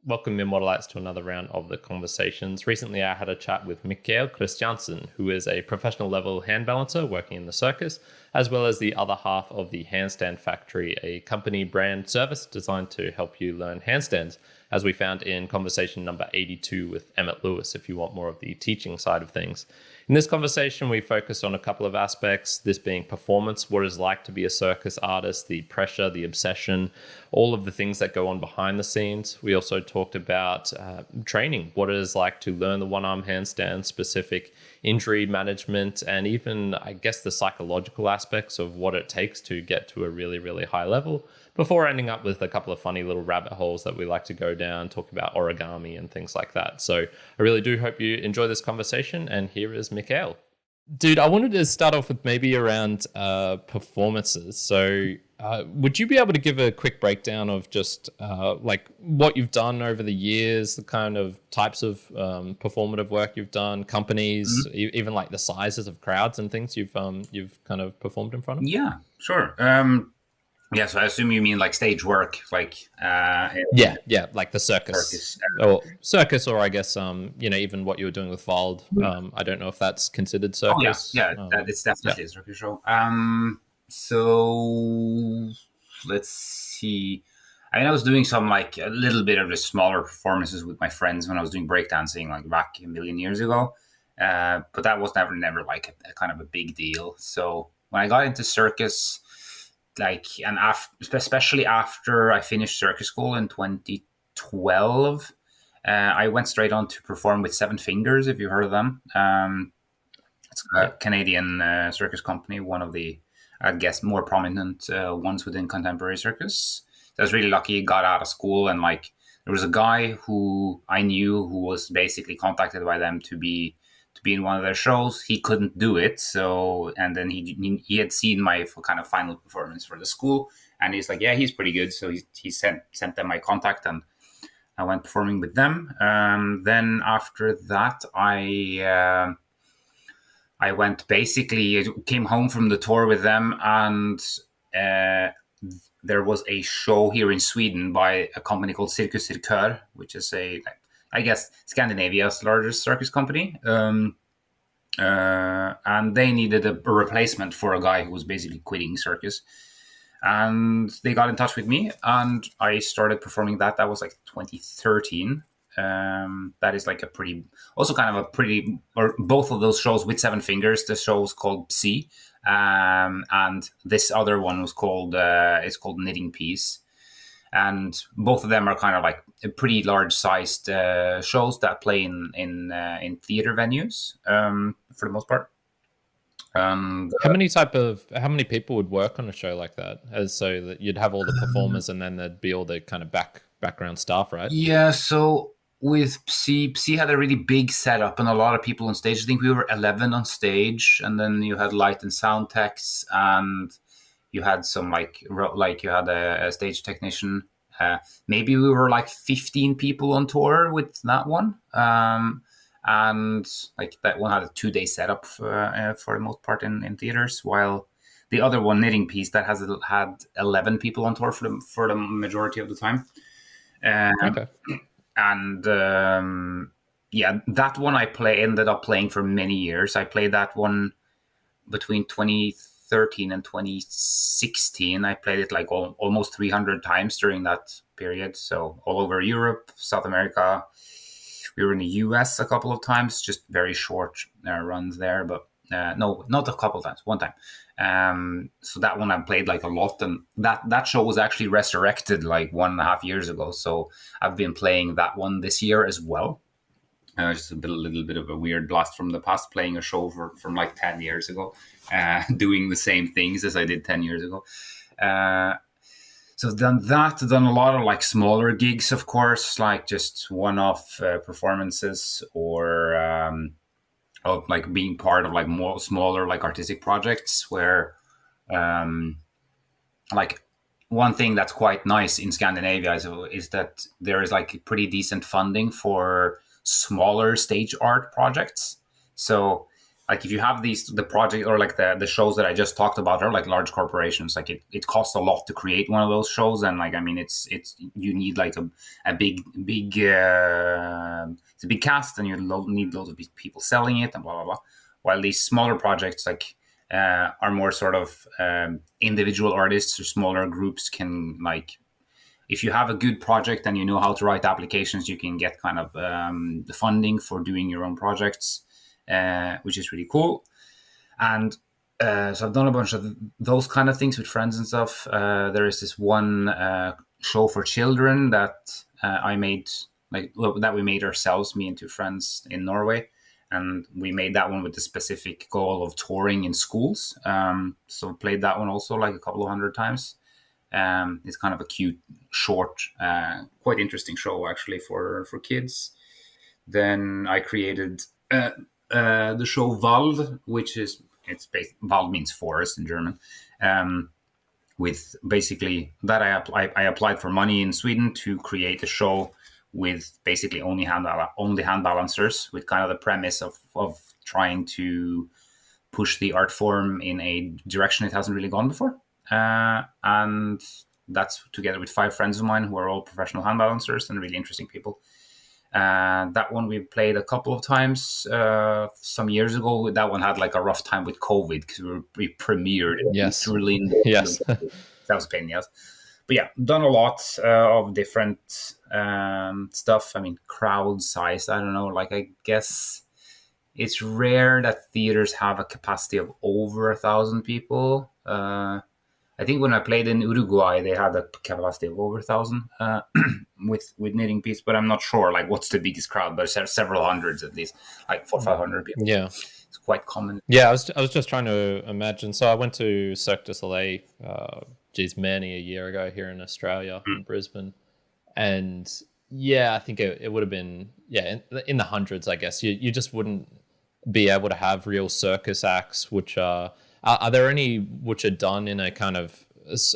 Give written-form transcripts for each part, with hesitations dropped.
Welcome Immortalites to another round of the conversations. Recently, I had a chat with Mikael Kristiansen, who is a professional level hand balancer working in the Circus, as well as the other half of the Handstand Factory, a company brand service designed to help you learn handstands, as we found in conversation number 82 with Emmett Lewis, if you want more of the teaching side of things. In this conversation, we focused on a couple of aspects, this being performance, what it's like to be a circus artist, the pressure, the obsession, all of the things that go on behind the scenes. We also talked about training, what it is like to learn the one-arm handstand, specific injury management, and even, I guess, the psychological aspects of what it takes to get to a really, really high level, before ending up with a couple of funny little rabbit holes that we like to go down, talk about origami and things like that. So I really do hope you enjoy this conversation, and here is Mikael. Dude, I wanted to start off with maybe around performances. So would you be able to give a quick breakdown of just like what you've done over the years, the kind of types of performative work you've done, companies, even like the sizes of crowds and things you've kind of performed in front of? Yeah, sure. Yeah, so I assume you mean like stage work, like yeah, like the circus. Circus, or I guess even what you were doing with Vald. I don't know if that's considered circus. It's definitely a circus show. So let's see. I mean, I was doing some like a little bit of the smaller performances with my friends when I was doing breakdancing, like back a million years ago. But that was never like a kind of a big deal. So when I got into circus, especially after I finished circus school in 2012, I went straight on to perform with Seven Fingers, if you heard of them. It's a Canadian circus company, one of the, I guess, more prominent ones within contemporary circus. So I was really lucky, got out of school, and like there was a guy who I knew who was basically contacted by them to be in one of their shows. He couldn't do it, and then he had seen my kind of final performance for the school, and he's like, yeah, he's pretty good. So he sent them my contact, and I went performing with them. Then after that, I came home from the tour with them, and there was a show here in Sweden by a company called Circus, which is I guess Scandinavia's largest circus company. And they needed a replacement for a guy who was basically quitting circus. And they got in touch with me, and I started performing that. That was like 2013. That is like both of those shows with Seven Fingers. The show was called Psi, and this other one was called Knitting Piece. And both of them are kind of like pretty large-sized shows that play in theater venues for the most part. And how many people would work on a show like that? So that you'd have all the performers, and then there'd be all the kind of background staff, right? Yeah. So with Psi had a really big setup and a lot of people on stage. I think we were 11 on stage, and then you had light and sound techs, and you had some like you had a stage technician. Maybe we were like 15 people on tour with that one. And like that one had a 2-day setup for the most part in theaters, while the other one, Knitting Piece, that had 11 people on tour for the majority of the time. Okay. And that one ended up playing for many years. I played that one between 2013 and 2016. I played it like almost 300 times during that period. So all over Europe, South America. We were in the US a couple of times, just very short runs there, but no, not a couple of times, one time. So that one I played like a lot, and that show was actually resurrected like 1.5 years ago. So I've been playing that one this year as well. Just a little bit of a weird blast from the past, playing a show from like 10 years ago, doing the same things as I did 10 years ago. So I've done a lot of like smaller gigs, of course, like just one-off performances, or of like being part of like more smaller like artistic projects where like one thing that's quite nice in Scandinavia is that there is like pretty decent funding for smaller stage art projects. So like if you have the project or like the shows that I just talked about are like large corporations, like it costs a lot to create one of those shows, and like I mean it's you need like a big it's a big cast, and you need loads of people selling it and blah blah blah. While these smaller projects like are more sort of individual artists or smaller groups can like, if you have a good project and you know how to write applications, you can get kind of the funding for doing your own projects, which is really cool. And so I've done a bunch of those kind of things with friends and stuff. There is this one show for children that I made, that we made ourselves, me and two friends in Norway. And we made that one with the specific goal of touring in schools. So played that one also like a couple of hundred times. It's kind of a cute, short, quite interesting show actually for kids. Then I created the show Wald, which is Wald means forest in German. With basically that I applied for money in Sweden to create a show with basically only hand balancers, with kind of the premise of trying to push the art form in a direction it hasn't really gone before. And that's together with 5 friends of mine who are all professional hand balancers and really interesting people. That one we played a couple of times some years ago. That one had like a rough time with COVID because we premiered literally in yes. That was a pain in the ass. But yeah, done a lot of different stuff. I mean, crowd size, I don't know, like I guess it's rare that theaters have a capacity of over 1,000 people. I think when I played in Uruguay, they had a capacity of over 1,000 with knitting piece, but I'm not sure like what's the biggest crowd, but several hundreds at least, like 400 or 500 people. Yeah, it's quite common. Yeah, I was just trying to imagine. So I went to Cirque du Soleil, many a year ago here in Australia, in Brisbane, and yeah, I think it would have been in the hundreds. I guess you just wouldn't be able to have real circus acts, which are there any which are done in a kind of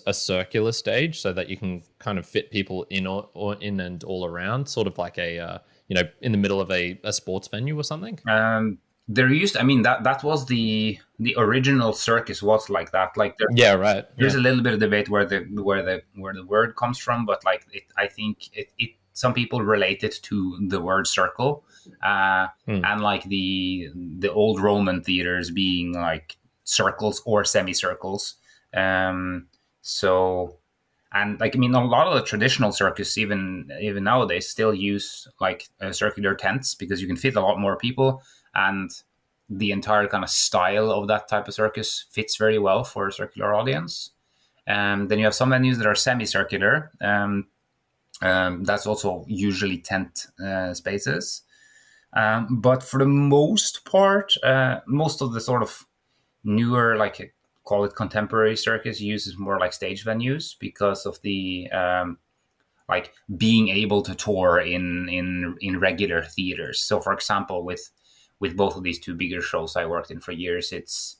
a circular stage so that you can kind of fit people in or in and all around, sort of like a in the middle of a sports venue or something? There used, I mean, that was the original circus was like that. Like there's a little bit of debate where the word comes from, but like I think it some people relate it to the word circle, and like the old Roman theaters being like circles or semicircles. So, and like I mean, a lot of the traditional circus, even nowadays, still use like circular tents because you can fit a lot more people, and the entire kind of style of that type of circus fits very well for a circular audience. Then you have some venues that are semicircular. That's also usually tent spaces. But for the most part, most of the sort of newer, like call it contemporary circus, uses more like stage venues because of the like being able to tour in regular theaters. So, for example, with both of these 2 bigger shows I worked in for years, it's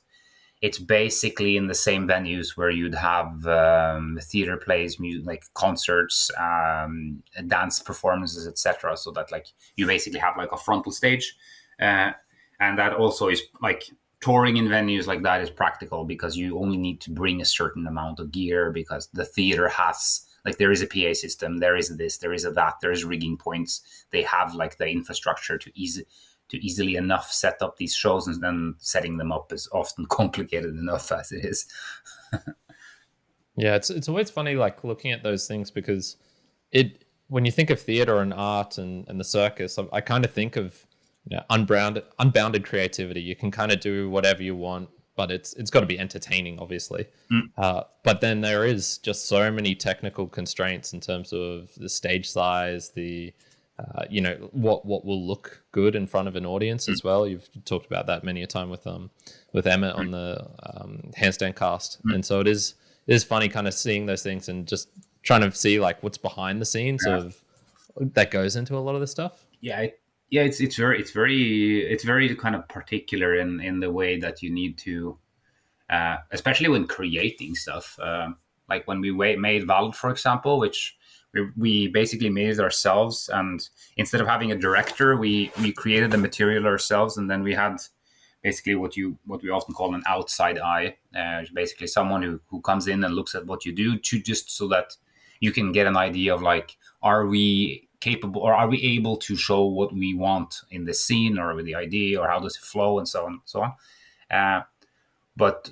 basically in the same venues where you'd have theater plays, music, like concerts, dance performances, etc. So that like you basically have like a frontal stage, and that also is like touring in venues like that is practical because you only need to bring a certain amount of gear because the theater has like there is a PA system, there is this, there is a that, there is rigging points. They have like the infrastructure to easily enough set up these shows, and then setting them up is often complicated enough as it is. Yeah, it's always funny like looking at those things because when you think of theater and art and the circus, I kind of think of unbounded creativity. You can kind of do whatever you want, but it's got to be entertaining, obviously. But then there is just so many technical constraints in terms of the stage size, the what will look good in front of an audience as well. You've talked about that many a time with Emmett on the handstand cast, and so it is funny kind of seeing those things and just trying to see like what's behind the scenes of that goes into a lot of this stuff. It's very kind of particular in the way that you need to, especially when creating stuff. Like when we made Valve, for example, which we basically made it ourselves, and instead of having a director, we created the material ourselves, and then we had basically what we often call an outside eye, basically someone who comes in and looks at what you do, to just so that you can get an idea of like, are we capable or are we able to show what we want in the scene or with the idea, or how does it flow, and so on and so on. But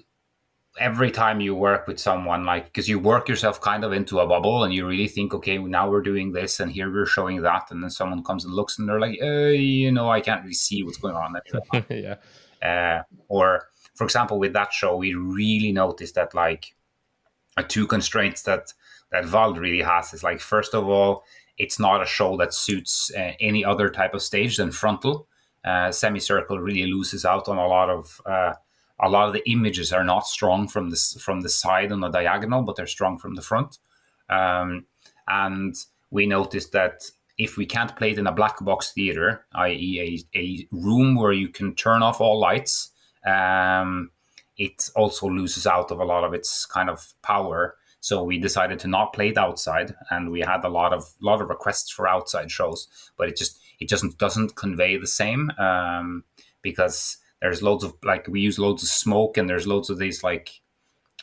every time you work with someone, like, because you work yourself kind of into a bubble and you really think, okay, now we're doing this and here we're showing that, and then someone comes and looks and they're like, I can't really see what's going on. Yeah. Or for example, with that show, we really noticed that like two constraints that Vald really has is like, first of all, it's not a show that suits any other type of stage than frontal. Semicircle really loses out on a lot of the images are not strong from the side on the diagonal, but they're strong from the front. And we noticed that if we can't play it in a black box theater, i.e. a room where you can turn off all lights, it also loses out of a lot of its kind of power. So we decided to not play it outside, and we had a lot of requests for outside shows, but it just doesn't convey the same, because there's loads of, like, we use loads of smoke, and there's loads of these like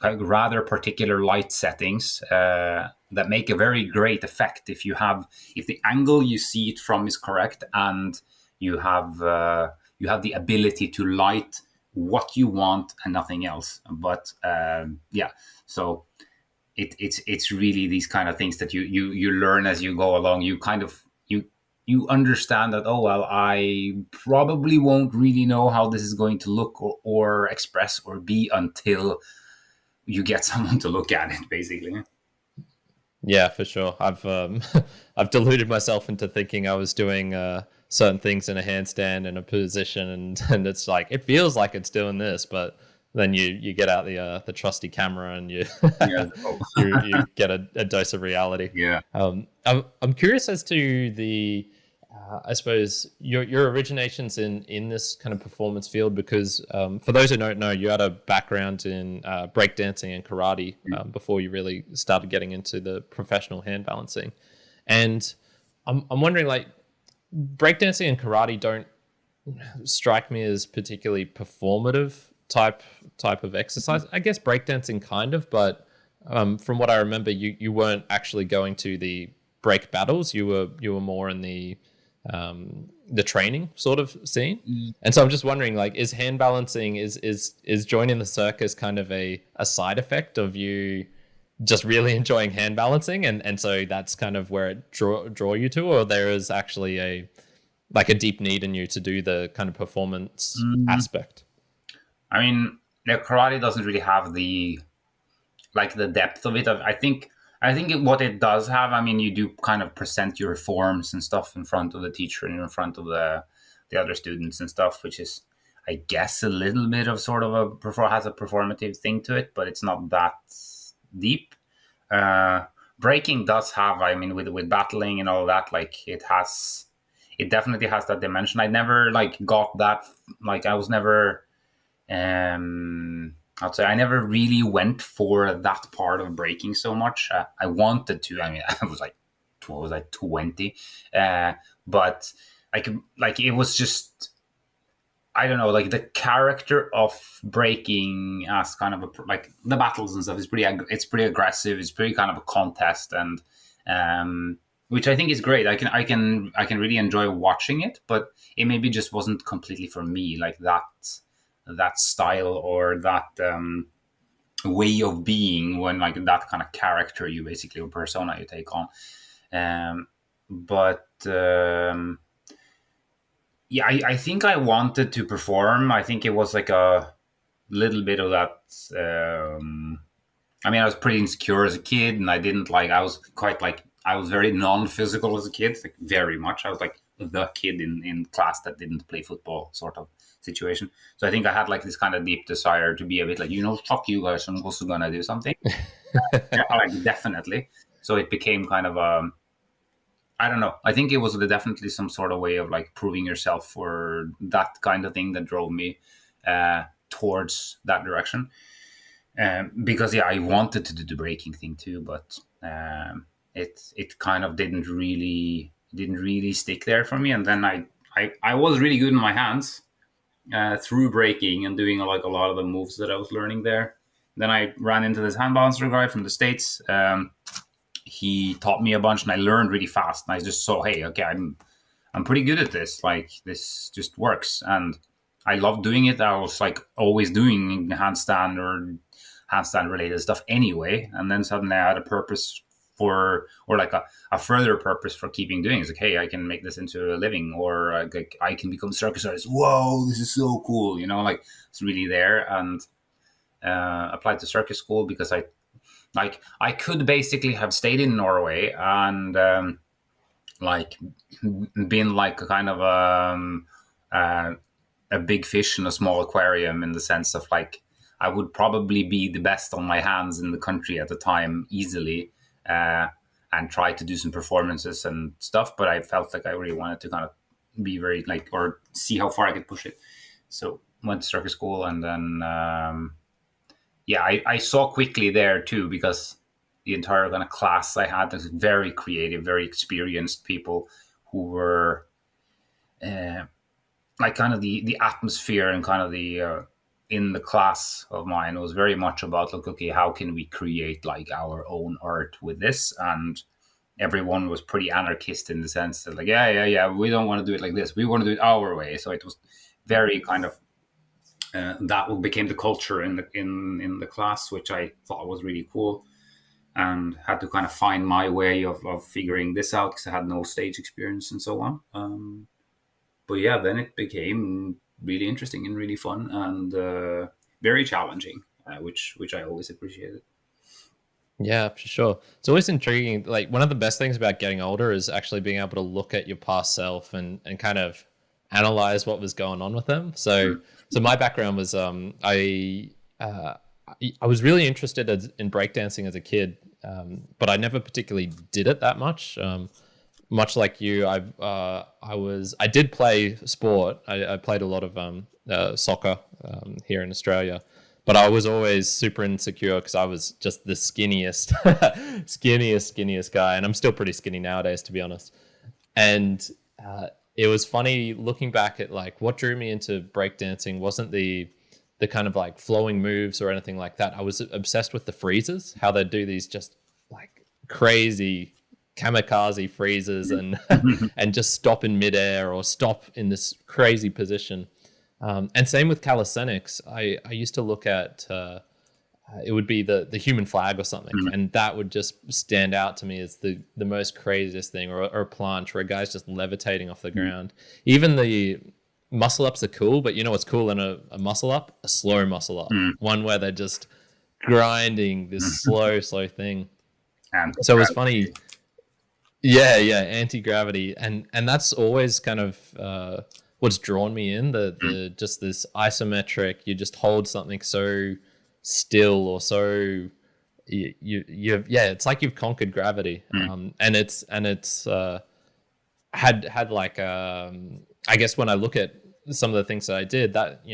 rather particular light settings that make a very great effect if the angle you see it from is correct, and you have the ability to light what you want and nothing else. But so it's really these kind of things that you learn as you go along. You kind of you understand that, oh well, I probably won't really know how this is going to look or express or be until you get someone to look at it, basically. Yeah, for sure. I've I've deluded myself into thinking I was doing certain things in a handstand in a position, and it's like, it feels like it's doing this, but then you get out the trusty camera and you you get a dose of reality. Yeah. I'm curious as to the I suppose your originations in this kind of performance field, because for those who don't know, you had a background in breakdancing and karate before you really started getting into the professional hand balancing. And I'm wondering, like, breakdancing and karate don't strike me as particularly performative type of exercise. I guess breakdancing kind of, but from what I remember, you weren't actually going to the break battles. You were more in the training sort of scene. And so I'm just wondering, like, is hand balancing, is joining the circus kind of a side effect of you just really enjoying hand balancing, and so that's kind of where it draw you to, or there is actually a deep need in you to do the kind of performance aspect? I mean, karate doesn't really have the depth of it. I think what it does have, I mean, you do kind of present your forms and stuff in front of the teacher and in front of the other students and stuff, which is, I guess, a little bit of sort of has a performative thing to it, but it's not that deep. Breaking does have, I mean, with battling and all that, like, it definitely has that dimension. I never got that, I was never, I'd say I never really went for that part of breaking so much. I wanted to. I mean, I was like, what was I, 20? But it was just, I don't know, like, the character of breaking as kind of the battles and stuff is pretty aggressive. It's pretty kind of a contest, and which I think is great. I can really enjoy watching it, but it maybe just wasn't completely for me, like that style or that way of being, when that kind of character you basically, or persona you take on. I think I wanted to perform. I think it was like a little bit of that. I mean, I was pretty insecure as a kid, and I was very non-physical as a kid, like, very much. I was like the kid in class that didn't play football, sort of situation. So I think I had this kind of deep desire to be a bit like, fuck you guys, I'm also gonna do something. Definitely. So it became kind of I don't know. I think it was definitely some sort of way of proving yourself, or that kind of thing that drove me towards that direction. Because I wanted to do the breaking thing too, but it kind of didn't really stick there for me. And then I was really good in my hands, through breaking and doing like a lot of the moves that I was learning there. Then I ran into this hand balancer guy from the States. He taught me a bunch, and I learned really fast. And I just saw, hey, okay, I'm pretty good at this. Like, this just works, and I love doing it. I was like always doing handstand or handstand related stuff anyway. And then suddenly I had a purpose for, or like a further purpose for keeping doing it. It's like, hey, I can make this into a living, or like I can become a circus artist. Whoa, this is so cool. You know, like it's really there. And applied to circus school because I could basically have stayed in Norway and like been like a kind of a big fish in a small aquarium, in the sense of like I would probably be the best on my hands in the country at the time easily, and try to do some performances and stuff. But I felt like I really wanted to kind of be very like, or see how far I could push it. So went to circus school, and then I saw quickly there too, because the entire kind of class I had was very creative, very experienced people who were like kind of the atmosphere and kind of the in the class of mine was very much about like, okay, how can we create like our own art with this? And everyone was pretty anarchist in the sense that like, yeah, we don't want to do it like this. We want to do it our way. So it was very kind of that became the culture in the class, which I thought was really cool, and had to kind of find my way of figuring this out because I had no stage experience and so on. But yeah, then it became really interesting and really fun, and very challenging, which I always appreciated. Yeah, for sure. It's always intriguing. Like one of the best things about getting older is actually being able to look at your past self and kind of analyze what was going on with them. So my background was I was really interested in breakdancing as a kid, but I never particularly did it that much. Much like you, I did play sport. I played a lot of soccer here in Australia, but I was always super insecure because I was just the skinniest, skinniest guy, and I'm still pretty skinny nowadays, to be honest. And it was funny looking back at like what drew me into breakdancing wasn't the kind of like flowing moves or anything like that. I was obsessed with the freezes, how they do these just like crazy kamikaze freezes and and just stop in midair or stop in this crazy position. And same with calisthenics. I used to look at it would be the human flag or something, and that would just stand out to me as the most craziest thing, or a planche where a guy's just levitating off the ground. Even the muscle ups are cool, but you know what's cool in a muscle up? A slow muscle up, one where they're just grinding this slow thing. So it was funny. Yeah, anti-gravity, and that's always kind of what's drawn me in, the just this isometric. You just hold something so still, or so it's like you've conquered gravity. And it's had like I guess when I look at some of the things that I did, that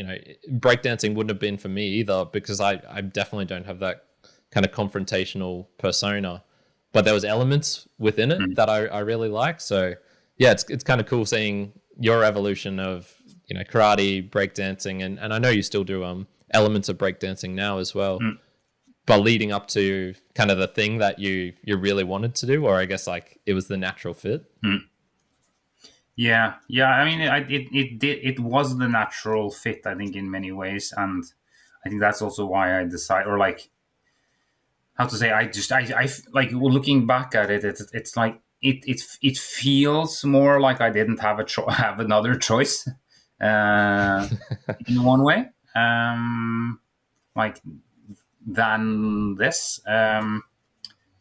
breakdancing wouldn't have been for me either, because I definitely don't have that kind of confrontational persona, but there was elements within it that I really like. So yeah, it's kind of cool seeing your evolution of karate, breakdancing, and I know you still do elements of breakdancing now as well, but leading up to kind of the thing that you really wanted to do, or I guess like it was the natural fit. Yeah. I mean, it was the natural fit, I think, in many ways, and I think that's also why I decided, or like, how to say, I like looking back at it, it's like it feels more like I didn't have have another choice, in one way, like than this.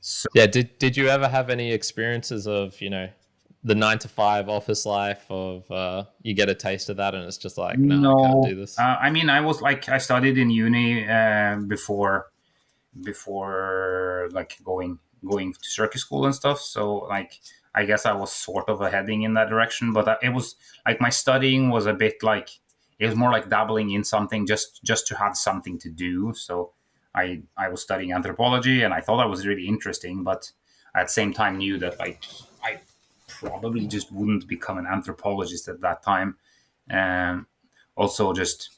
So yeah, did you ever have any experiences of the 9 to 5 office life of you get a taste of that and it's just like, no, I can't do this? I mean, I was like, I studied in uni before like going to circus school and stuff. So like, I guess I was sort of heading in that direction, but it was like my studying was a bit like, it was more like dabbling in something just to have something to do. So I was studying anthropology, and I thought that was really interesting, but at the same time knew that like I probably just wouldn't become an anthropologist at that time. also just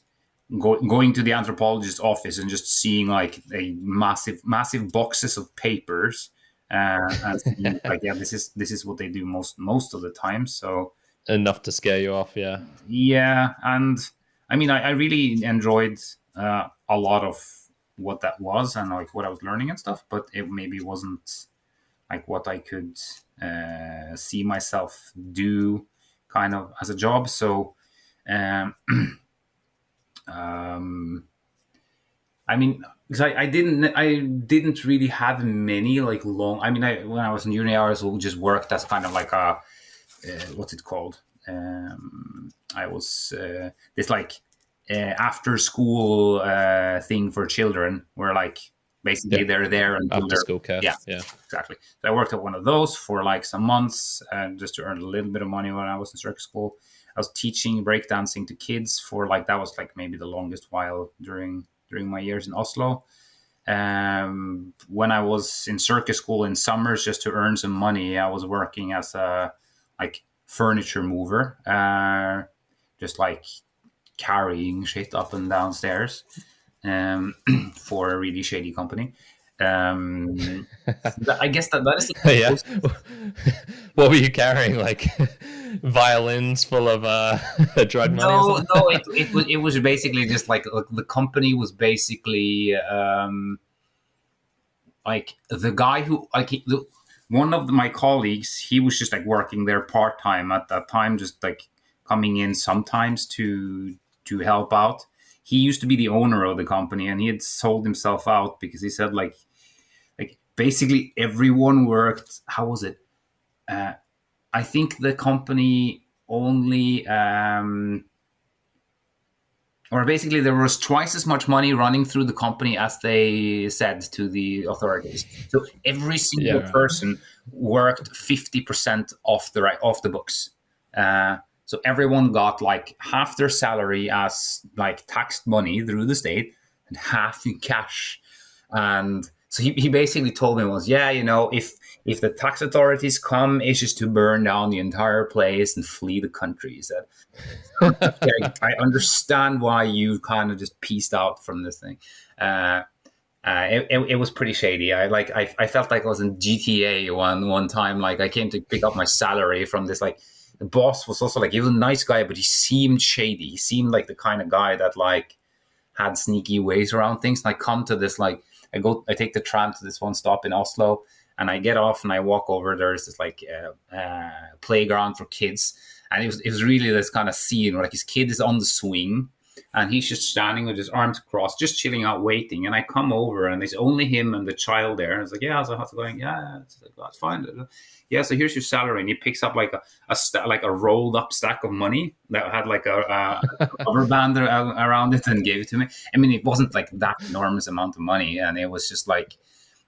going to the anthropologist's office and just seeing like a massive boxes of papers, and seeing like, yeah, this is what they do most of the time. So Enough to scare you off, yeah. yeah, and I mean, I really enjoyed a lot of what that was and like what I was learning and stuff, but it maybe wasn't like what I could see myself do kind of as a job. So um, um, I mean, because I didn't really have many like long. I mean, when I was in uni, I also just worked as kind of like a what's it called? I was this like after school thing for children, where like basically they're there until After they're school care. yeah, exactly. So I worked at one of those for like some months, just to earn a little bit of money when I was in circus school. I was teaching breakdancing to kids for like that was like maybe the longest while during my years in Oslo. When I was in circus school in summers, just to earn some money, I was working as a like furniture mover, just like carrying shit up and downstairs for a really shady company. I guess that is Yeah. What were you carrying? Like violins full of drug money or no, something? no. It was basically just like the company was basically like the guy who like one of my colleagues. He was just like working there part time at that time, just like coming in sometimes to help out. He used to be the owner of the company, and he had sold himself out because he said like basically everyone worked. How was it? I think the company only or basically there was twice as much money running through the company as they said to the authorities. So every single Yeah, right. person worked 50% off the books. So everyone got like half their salary as like taxed money through the state and half in cash. And so he basically told me was, yeah, if the tax authorities come, it's just to burn down the entire place and flee the country. He said, okay, I understand why you kind of just pieced out from this thing. Uh, it was pretty shady. I felt like I was in GTA one time. Like I came to pick up my salary from this. Like the boss was also like he was a nice guy, but he seemed shady. He seemed like the kind of guy that like had sneaky ways around things. And I come to this like I take the tram to this one stop in Oslo, and I get off and I walk over. There's this like playground for kids, and it was really this kind of scene where like his kid is on the swing, and he's just standing with his arms crossed, just chilling out, waiting. And I come over, and it's only him and the child there. And it's like, yeah, so how's it going? Yeah, it's like, that's fine. Yeah, so here's your salary, and he picks up like like a rolled up stack of money that had like a rubber band around it and gave it to me. I mean, it wasn't like that enormous amount of money, and it was just like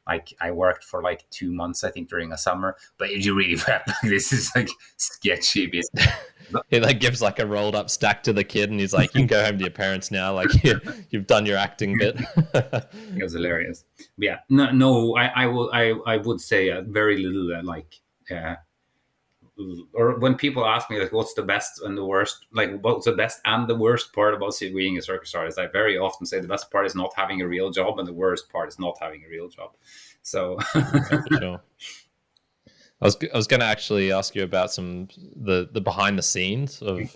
I worked for like 2 months, I think, during a summer. But you really felt like this is like sketchy business. He like gives like a rolled up stack to the kid, and he's like, "You can go home to your parents now. Like you've done your acting bit." It was hilarious. But yeah, no, I would say very little like. Or when people ask me like what's the best and the worst, like what's the best and the worst part about being a circus artist, I very often say the best part is not having a real job and the worst part is not having a real job. So Yeah, for sure. I was going to actually ask you about the behind the scenes of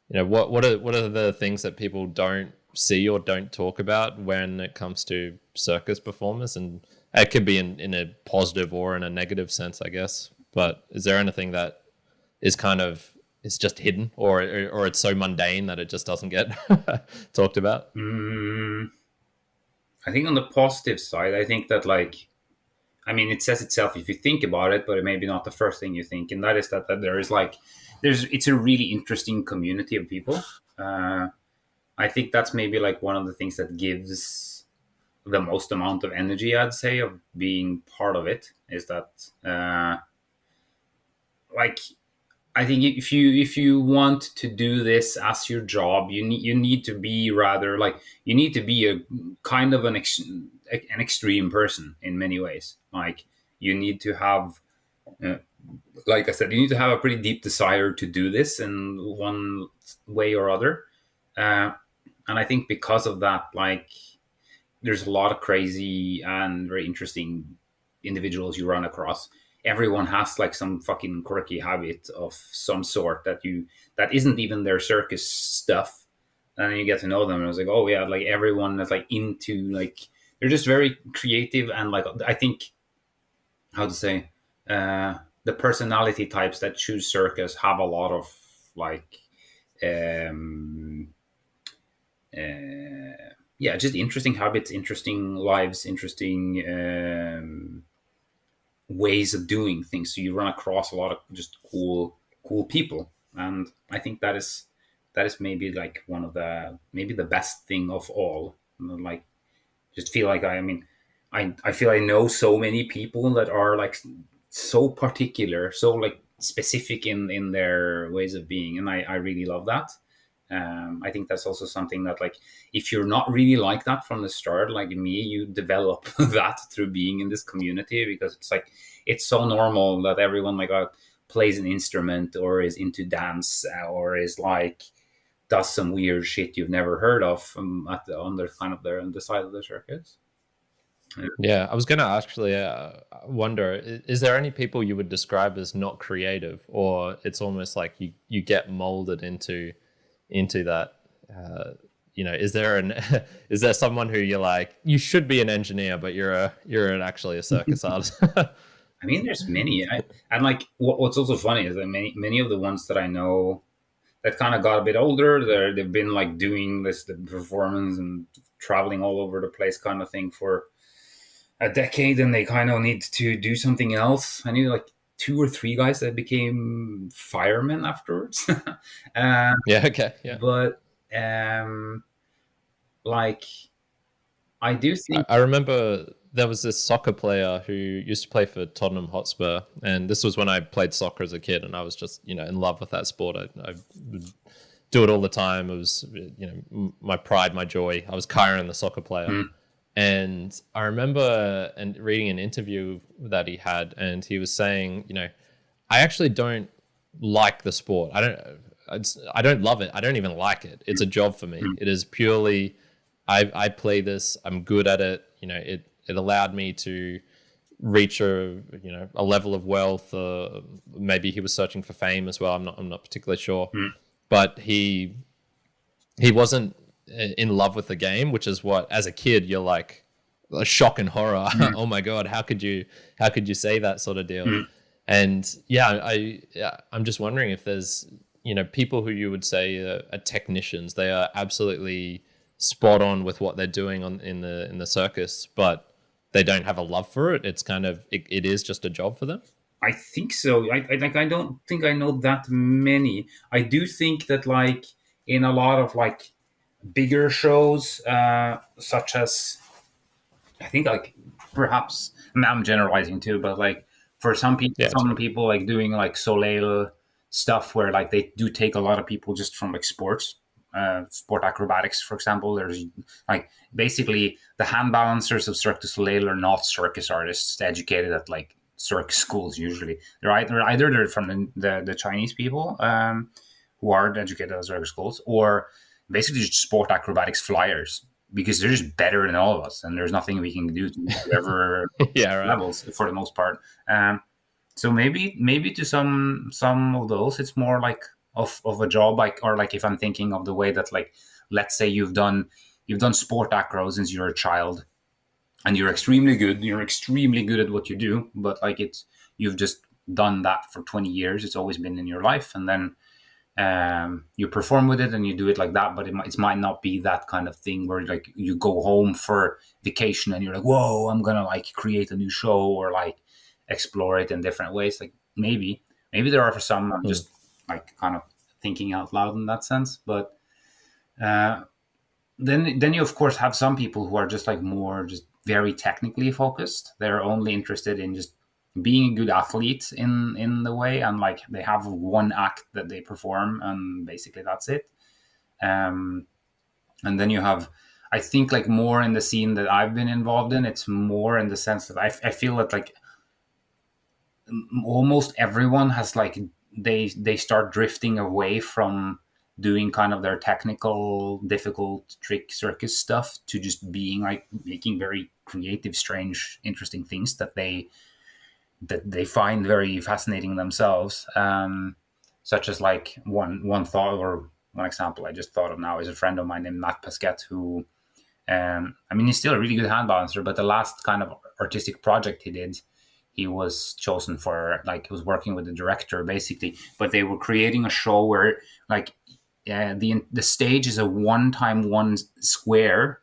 what are the things that people don't see or don't talk about when it comes to circus performers, and it could be in a positive or in a negative sense, I guess. But is there anything that is just hidden, or it's so mundane that it just doesn't get talked about? I think on the positive side, I think that like I mean it says itself if you think about it, but it may be not the first thing you think, and that is that there is like it's a really interesting community of people. I think that's maybe like one of the things that gives the most amount of energy, I'd say, of being part of it is that like I think if you want to do this as your job, you need to be rather like you need to be a kind of an extreme person in many ways. Like you need to have, uh, like I said, you need to have a pretty deep desire to do this in one way or other. And I think because of that, like, there's a lot of crazy and very interesting individuals you run across. Everyone has like some fucking quirky habit of some sort that isn't even their circus stuff. And then you get to know them, and I was like, oh yeah, like everyone is like into like, they're just very creative, and like I think, how to say, the personality types that choose circus have a lot of like, um, yeah, just interesting habits, interesting lives, interesting ways of doing things. So you run across a lot of just cool people, and I think that is maybe like one of the, maybe the best thing of all. Like, just feel like I feel I know so many people that are like so particular, so like specific in their ways of being, and I really love that. I think that's also something that, like, if you're not really like that from the start, like me, you develop that through being in this community, because it's like, it's so normal that everyone like plays an instrument or is into dance or is like does some weird shit you've never heard of, at the on the kind of there on the side of the circuit. Yeah, I was going to actually wonder, is there any people you would describe as not creative, or it's almost like you get molded into that? Is there an is there someone who you're like, you should be an engineer, but actually a circus artist? I mean, there's many, and like what's also funny is that many of the ones that I know that kind of got a bit older, they've been like doing this the performance and traveling all over the place kind of thing for a decade, and they kind of need to do something else. I knew like two or three guys that became firemen afterwards. uh, Yeah, okay, yeah. but like, I do think. I remember there was this soccer player who used to play for Tottenham Hotspur, and this was when I played soccer as a kid, and I was just in love with that sport. I would do it all the time. It was my pride, my joy. I was Kyrin, the soccer player. Hmm. And I remember reading an interview that he had, and he was saying, I actually don't like the sport. I don't love it. I don't even like it. It's a job for me. It is purely, I play this. I'm good at it. It allowed me to reach a level of wealth. Maybe he was searching for fame as well. I'm not particularly sure, but he wasn't in love with the game, which is what, as a kid, you're like, a shock and horror. Oh my god, how could you say that sort of deal? And I'm just wondering if there's people who you would say are technicians. They are absolutely spot on with what they're doing in the circus, but they don't have a love for it. It's kind of it is just a job for them. I think so. I don't think I know that many. I do think that, like, in a lot of like bigger shows, such as, I think, like, perhaps, I'm generalizing too, but like for Yeah, some people like doing like Soleil stuff where like they do take a lot of people just from like sports, sport acrobatics, for example. There's like basically the hand balancers of Cirque du Soleil are not circus artists educated at like circus schools. Usually, they're from the Chinese people, who are educated at circus schools, or basically just sport acrobatics flyers, because they're just better than all of us, and there's nothing we can do to whatever yeah, right. levels for the most part. So maybe to some of those, it's more like of a job, like, or like if I'm thinking of the way that, like, let's say you've done sport acro since you're a child, and you're extremely good. You're extremely good at what you do, but like you've just done that for 20 years. It's always been in your life, and then you perform with it and you do it like that, but it might not be that kind of thing where like you go home for vacation and you're like, whoa, I'm gonna like create a new show or like explore it in different ways. Like maybe there are for some. I'm just like kind of thinking out loud in that sense. But uh, then you of course have some people who are just like more just very technically focused. They're only interested in just being a good athlete in the way, and like they have one act that they perform, and basically that's it. um and then you have, I think, like more in the scene that I've been involved in, it's more in the sense that I feel that like almost everyone has like they start drifting away from doing kind of their technical, difficult trick circus stuff to just being like making very creative, strange, interesting things that they find very fascinating themselves. Such as like one thought or one example I just thought of now is a friend of mine named Matt Pasquette, who I mean, he's still a really good hand balancer, but the last kind of artistic project he did, he was chosen for, like, he was working with the director basically, but they were creating a show where like the stage is a 1x1 square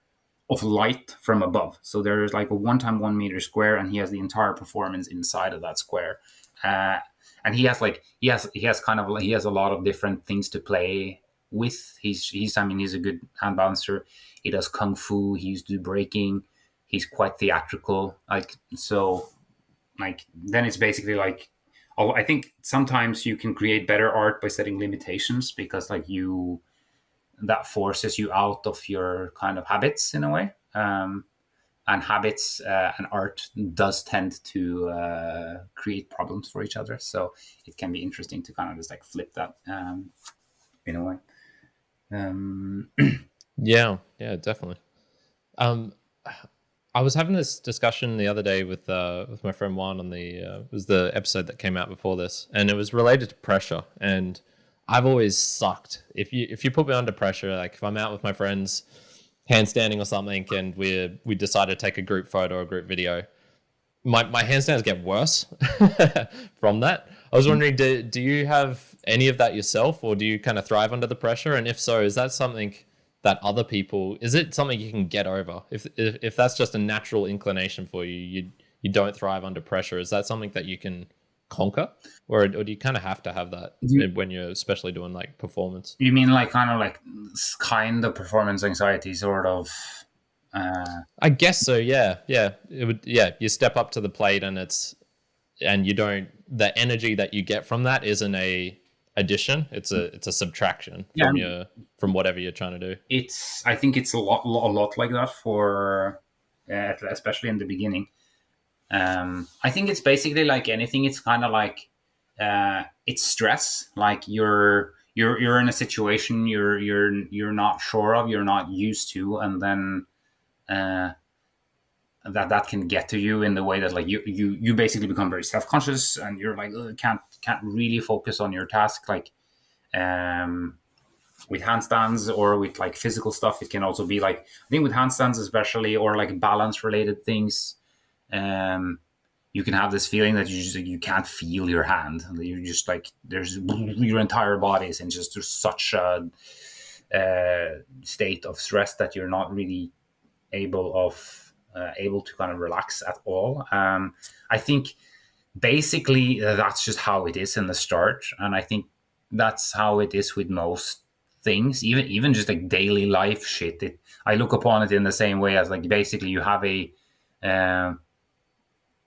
of light from above. So there's like a 1x1 meter square, and he has the entire performance inside of that square. And he has a lot of different things to play with. He's I mean, he's a good hand balancer. He does kung fu. He used to do breaking. He's quite theatrical. Like, so, like, then it's basically like, I think sometimes you can create better art by setting limitations, because like that forces you out of your kind of habits in a way. And habits and art does tend to create problems for each other. So it can be interesting to kind of just like flip that in a way. Yeah, definitely. I was having this discussion the other day with my friend Juan on it was the episode that came out before this, and it was related to pressure. And I've always sucked. If you put me under pressure, like if I'm out with my friends handstanding or something, and we decide to take a group photo or a group video, my handstands get worse from that. I was wondering, do you have any of that yourself, or do you kind of thrive under the pressure? And if so, is that something that other people, is it something you can get over? If that's just a natural inclination for you, you don't thrive under pressure, is that something that you can conquer, or do you kind of have to have that when you're especially doing like performance? You mean like kind of performance anxiety, sort of? I guess so. Yeah. It would. Yeah, you step up to the plate, and you don't. The energy that you get from that isn't a addition. It's a subtraction from whatever you're trying to do. I think it's a lot like that for, especially in the beginning. I think it's basically like anything. It's kind of like it's stress. Like you're in a situation you're not sure of, you're not used to, and then that can get to you in the way that like you basically become very self-conscious, and you're like, can't really focus on your task. Like with handstands or with like physical stuff, it can also be like, I think with handstands especially, or like balance related things, you can have this feeling that you can't feel your hand. You're just like, there's your entire body is in just such a state of stress that you're not really able to kind of relax at all. I think basically that's just how it is in the start, and I think that's how it is with most things, even just like daily life shit. I look upon it in the same way as like, basically you have a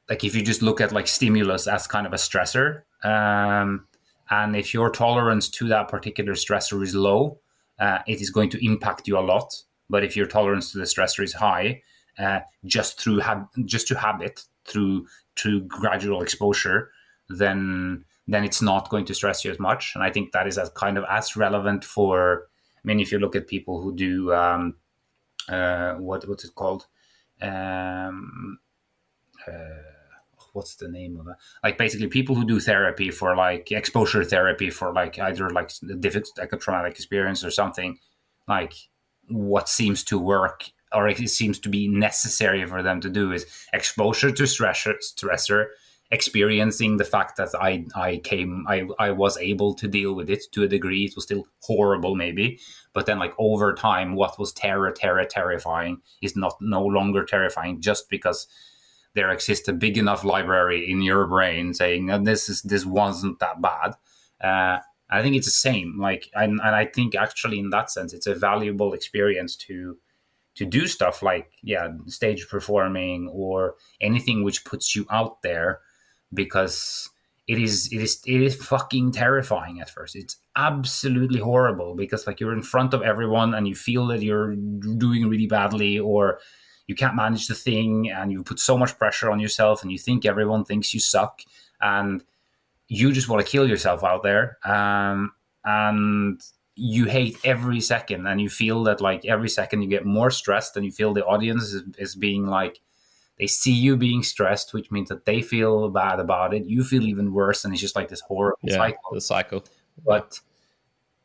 like, if you just look at like stimulus as kind of a stressor, and if your tolerance to that particular stressor is low, it is going to impact you a lot. But if your tolerance to the stressor is high, just to habit, through gradual exposure, then it's not going to stress you as much. And I think that is as relevant for, I mean, if you look at people who do what's it called? What's the name of it? Like, basically people who do therapy for like exposure therapy for like either like a traumatic experience or something, like what seems to work, or it seems to be necessary for them to do, is exposure to stressor, experiencing the fact that I was able to deal with it to a degree. It was still horrible maybe, but then like over time, what was terrifying is no longer terrifying, just because there exists a big enough library in your brain saying that this wasn't that bad. I think it's the same. Like, and I think actually in that sense, it's a valuable experience to do stuff like stage performing or anything which puts you out there, because it is fucking terrifying at first. It's absolutely horrible, because like you're in front of everyone and you feel that you're doing really badly, or you can't manage the thing, and you put so much pressure on yourself, and you think everyone thinks you suck, and you just want to kill yourself out there. And you hate every second, and you feel that like every second you get more stressed, and you feel the audience is being like, they see you being stressed, which means that they feel bad about it. You feel even worse, and it's just like this horrible Yeah, cycle. the cycle. Yeah.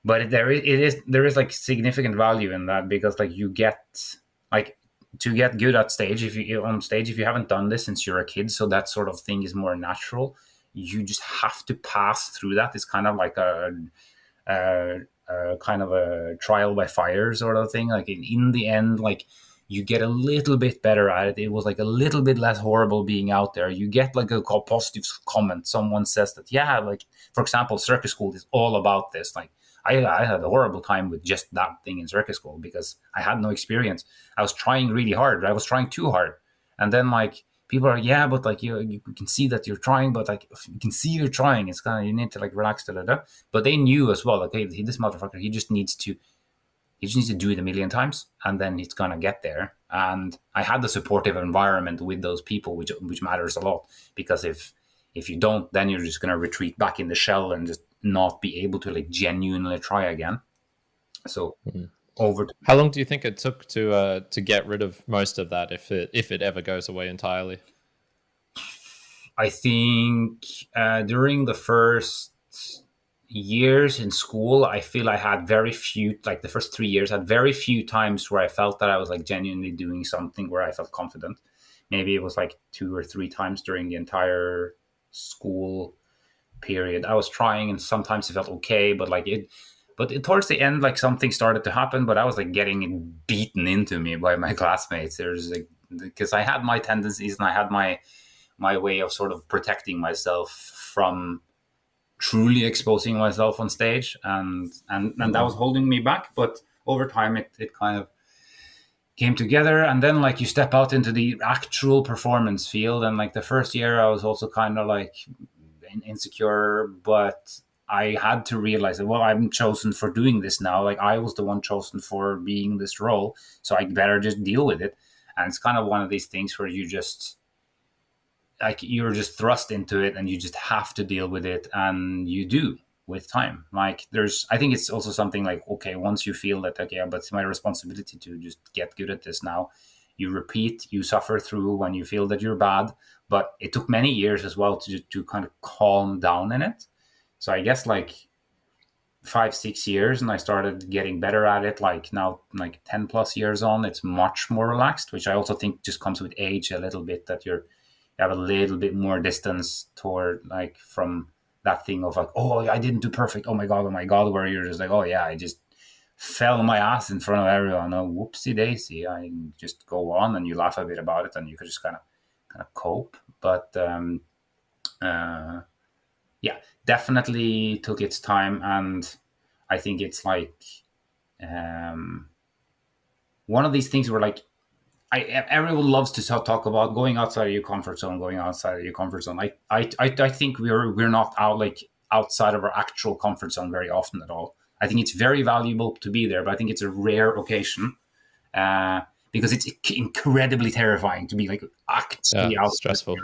But there is like significant value in that, because like you get like to get good at stage, if you haven't done this since you're a kid, so that sort of thing is more natural. You just have to pass through that. It's kind of like a kind of a trial by fire sort of thing. Like in the end, like you get a little bit better at it. It was like a little bit less horrible being out there. You get like a positive comment. Someone says that, yeah, like for example, Circus School is all about this. Like I had a horrible time with just that thing in Circus School because I had no experience. I was trying really hard. I was trying too hard. And then like people are, yeah, but like you can see that you're trying, but like you can see you're trying. It's kind of, you need to like relax, da, da, da. But they knew as well, like, hey, this motherfucker, he just needs to do it a million times, and then it's gonna get there. And I had the supportive environment with those people, which matters a lot, because if you don't, then you're just gonna retreat back in the shell and just not be able to like genuinely try again. So over. How long do you think it took to get rid of most of that, if it ever goes away entirely? I think during the first years in school, I feel I had very few, like the first 3 years, I had very few times where I felt that I was like genuinely doing something where I felt confident. Maybe it was like 2 or 3 times during the entire school period. I was trying, and sometimes it felt okay, but towards the end, like something started to happen, but I was like getting beaten into me by my classmates. There's like, because I had my tendencies and I had my way of sort of protecting myself from truly exposing myself on stage, and that was holding me back. But over time it kind of came together, and then like you step out into the actual performance field, and like the first year I was also kind of like insecure, but I had to realize that, well, I'm chosen for doing this now. Like I was the one chosen for being this role, so I better just deal with it. And it's kind of one of these things where you just like you're just thrust into it, and you just have to deal with it, and you do with time. Like I think it's also something like, okay, once you feel that, okay, but it's my responsibility to just get good at this now, you repeat, you suffer through when you feel that you're bad. But it took many years as well to kind of calm down in it. So I guess like 5-6 years, and I started getting better at it. Like now, like 10 plus years on, it's much more relaxed, which I also think just comes with age a little bit, that you have a little bit more distance toward like from that thing of like, oh, I didn't do perfect, oh my god, where you're just like, oh yeah, I just fell on my ass in front of everyone, oh whoopsie daisy. I just go on, and you laugh a bit about it, and you could just kind of cope. But yeah, definitely took its time, and I think it's like one of these things where like everyone loves to talk about going outside of your comfort zone, I think we're not outside of our actual comfort zone very often at all. I think it's very valuable to be there, but I think it's a rare occasion because it's incredibly terrifying to be like actually out. Stressful.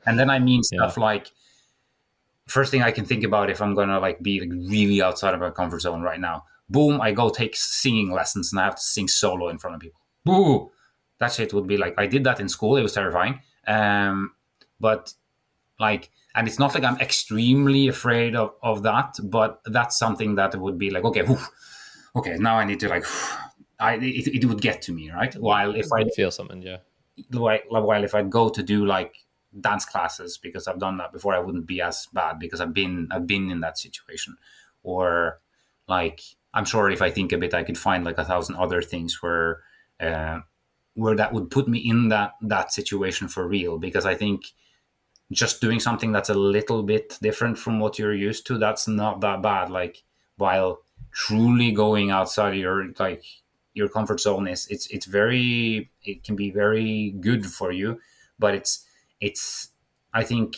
And then I mean stuff like, first thing I can think about if I'm gonna like be like really outside of my comfort zone right now, boom, I go take singing lessons, and I have to sing solo in front of people. Boo! That shit would be like, I did that in school. It was terrifying. But like, and it's not like I'm extremely afraid of that, but that's something that would be like, okay, okay, now I need to like, it would get to me, right? While if I feel something, yeah. While if I'd go to do like dance classes, because I've done that before, I wouldn't be as bad because I've been in that situation. Or like, I'm sure if I think a bit, I could find like 1,000 other things where that would put me in that situation for real. Because I think just doing something that's a little bit different from what you're used to, that's not that bad. Like, while truly going outside your comfort zone it can be very good for you. But it's I think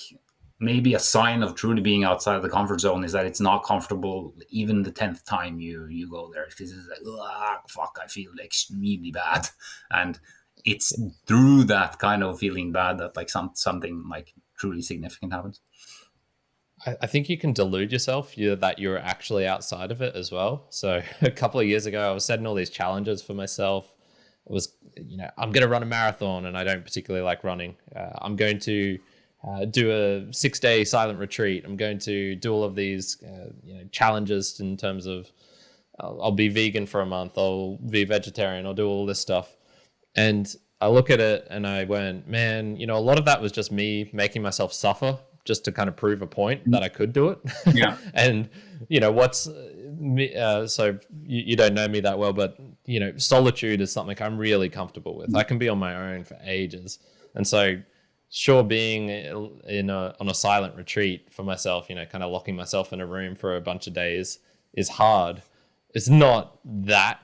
maybe a sign of truly being outside of the comfort zone is that it's not comfortable even the 10th time you go there, because it's like, fuck, I feel extremely bad. And it's through that kind of feeling bad that like something like truly significant happens. I think you can delude yourself that you're actually outside of it as well. So a couple of years ago, I was setting all these challenges for myself. It was, I'm going to run a marathon, and I don't particularly like running. I'm going to do a 6-day silent retreat. I'm going to do all of these challenges in terms of I'll be vegan for a month. I'll be vegetarian. I'll do all this stuff. And I look at it and I went, man, a lot of that was just me making myself suffer just to kind of prove a point that I could do it. Yeah. And, what's me, so you don't know me that well, but, solitude is something I'm really comfortable with. I can be on my own for ages. And so sure, being on a silent retreat for myself, kind of locking myself in a room for a bunch of days is hard. It's not that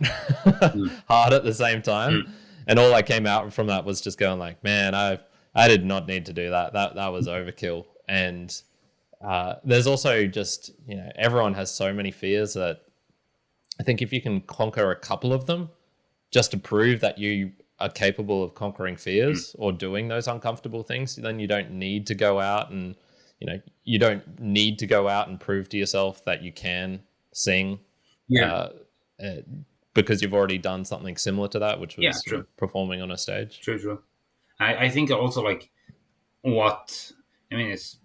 hard at the same time. And all I came out from that was just going like, man, I did not need to do that. That was overkill. And there's also just, everyone has so many fears that I think if you can conquer a couple of them just to prove that you are capable of conquering fears or doing those uncomfortable things, then you don't need to go out and, you don't need to go out and prove to yourself that you can sing. Because you've already done something similar to that, which was performing on a stage. True. I think also it's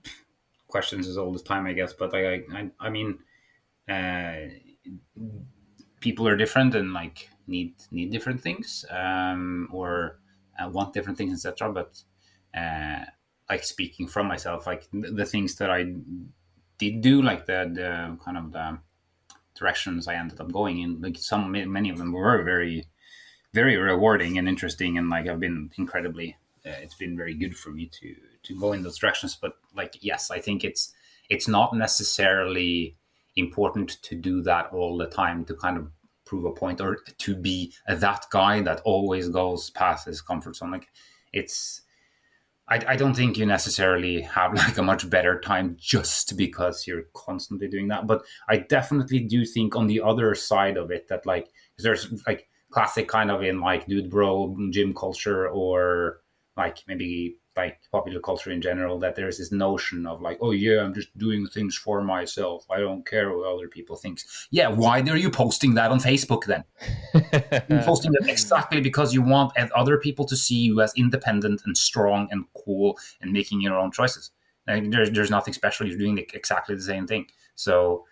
questions is all the time, I guess, but I mean, people are different and need different things, or want different things, etc. But speaking from myself, the things that I did do, the kind of the directions I ended up going in, many of them were very, very rewarding and interesting, and I've been incredibly it's been very good for me to go in those directions. But yes, I think it's not necessarily important to do that all the time to kind of prove a point or to be that guy that always goes past his comfort zone. I don't think you necessarily have a much better time just because you're constantly doing that. But I definitely do think on the other side of it that there's classic kind of in dude bro gym culture, or maybe popular culture in general, that there's this notion of oh yeah, I'm just doing things for myself. I don't care what other people think. Yeah, why are you posting that on Facebook then? You're posting that exactly because you want other people to see you as independent and strong and cool and making your own choices. There's nothing special. You're doing exactly the same thing. So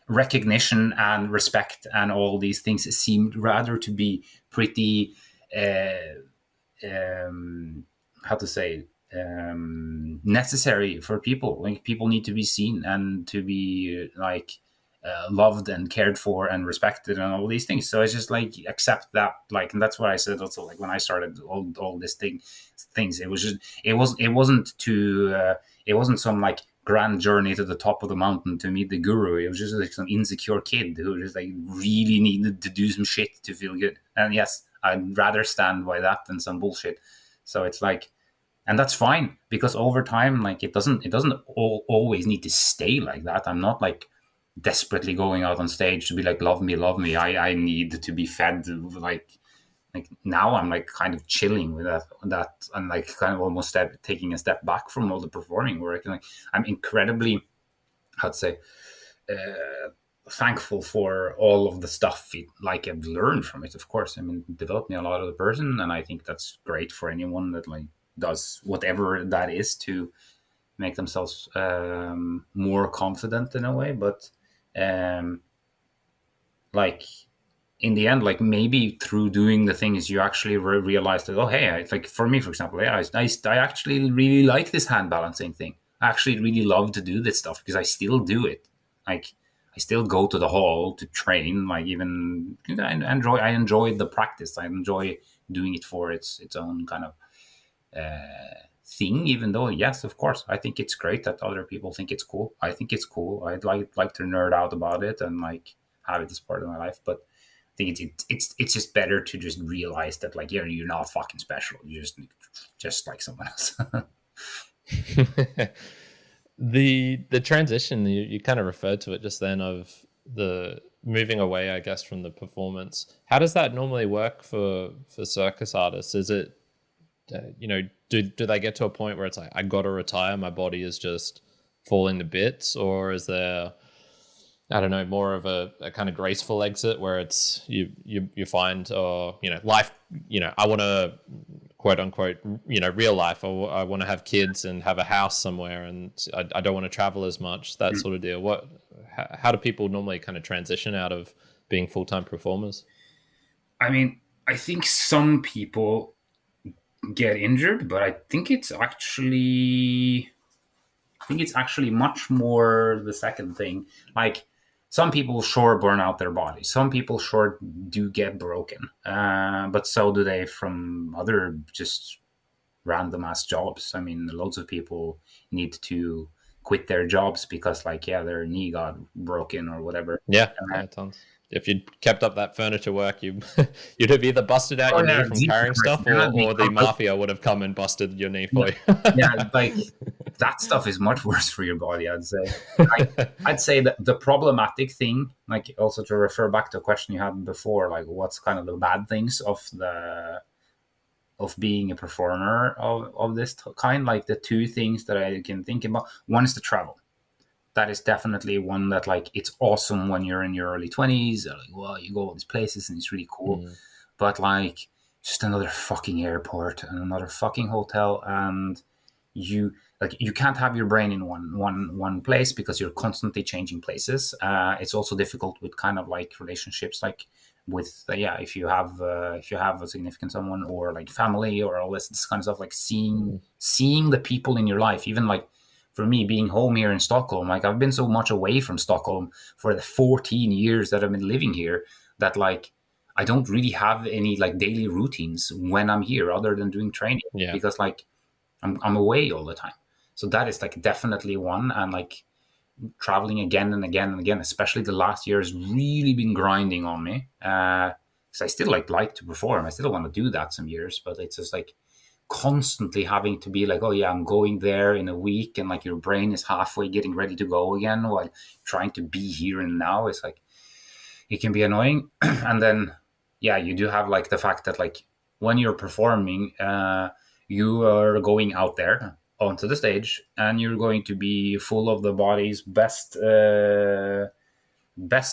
recognition and respect and all these things seemed rather to be pretty necessary for people. People need to be seen and to be loved and cared for and respected and all these things. So it's just accept that, and that's what I said also, when I started all this things, it was just it wasn't some grand journey to the top of the mountain to meet the guru. It was just some insecure kid who just really needed to do some shit to feel good. And yes, I'd rather stand by that than some bullshit. So it's and that's fine, because over time, it doesn't always need to stay like that. I'm not desperately going out on stage to be love me. I need to be fed. Now I'm kind of chilling with that and kind of almost taking a step back from all the performing work. And I'm incredibly, thankful for all of the stuff I've learned from it. Of course, it developed me a lot as a person, and I think that's great for anyone that does whatever that is to make themselves more confident in a way. But in the end, maybe through doing the things, you actually realize that, oh hey, for me, for example, I actually really like this hand balancing thing. I actually really love to do this stuff because I still do it. I still go to the hall to train. I enjoy the practice. I enjoy doing it for its own kind of thing. Even though, yes, of course, I think it's great that other people think it's cool. I think it's cool. I'd like to nerd out about it and have it as part of my life. But I think it's just better to just realize that you're not fucking special. You're just like someone else. The transition, you kind of referred to it just then, of the moving away, I guess, from the performance. How does that normally work for circus artists? Is it, do they get to a point where it's I got to retire, my body is just falling to bits, or is there, I don't know, more of a kind of graceful exit where it's you find, or life, I want to, quote unquote, real life, or I want to have kids and have a house somewhere, and I don't want to travel as much, that sort of deal. How do people normally kind of transition out of being full-time performers? I mean, I think some people get injured, but I think it's actually much more the second thing. Like, some people sure burn out their body. Some people sure do get broken. But so do they from other just random ass jobs. I mean, loads of people need to quit their jobs because, like, their knee got broken or whatever. Yeah, tons. If you'd kept up that furniture work, you'd have either busted out your knee from Jesus carrying Christ, stuff, or the mafia would have come and busted your knee for you. like, that stuff is much worse for your body, I'd say. I'd say that the problematic thing, like, also to refer back to a question you had before, like, what's kind of the bad things of being a performer of this kind, like, the two things that I can think about. One is the travel. That is definitely one that, like, it's awesome when you're in your early 20s. Like, well, you go all these places and it's really cool. But, like, just another fucking airport and another fucking hotel, and you can't have your brain in one place because you're constantly changing places. It's also difficult with kind of like relationships, like with if you have a significant someone, or like family, or all this kind of stuff, like seeing the people in your life. Even like for me, being home here in Stockholm, like, I've been so much away from Stockholm for the 14 years that I've been living here, that, like, I don't really have any, like, daily routines when I'm here other than doing training, because, like, I'm away all the time. So that is, like, definitely one. And, like, traveling again and again and again, especially the last year, has really been grinding on me. Because I still like to perform. I still want to do that some years, but it's just like constantly having to be like, oh yeah, I'm going there in a week, and like your brain is halfway getting ready to go again while trying to be here and now. It's like, it can be annoying. And then you do have like the fact that, like, when you're performing, you are going out there onto the stage, and you're going to be full of the body's best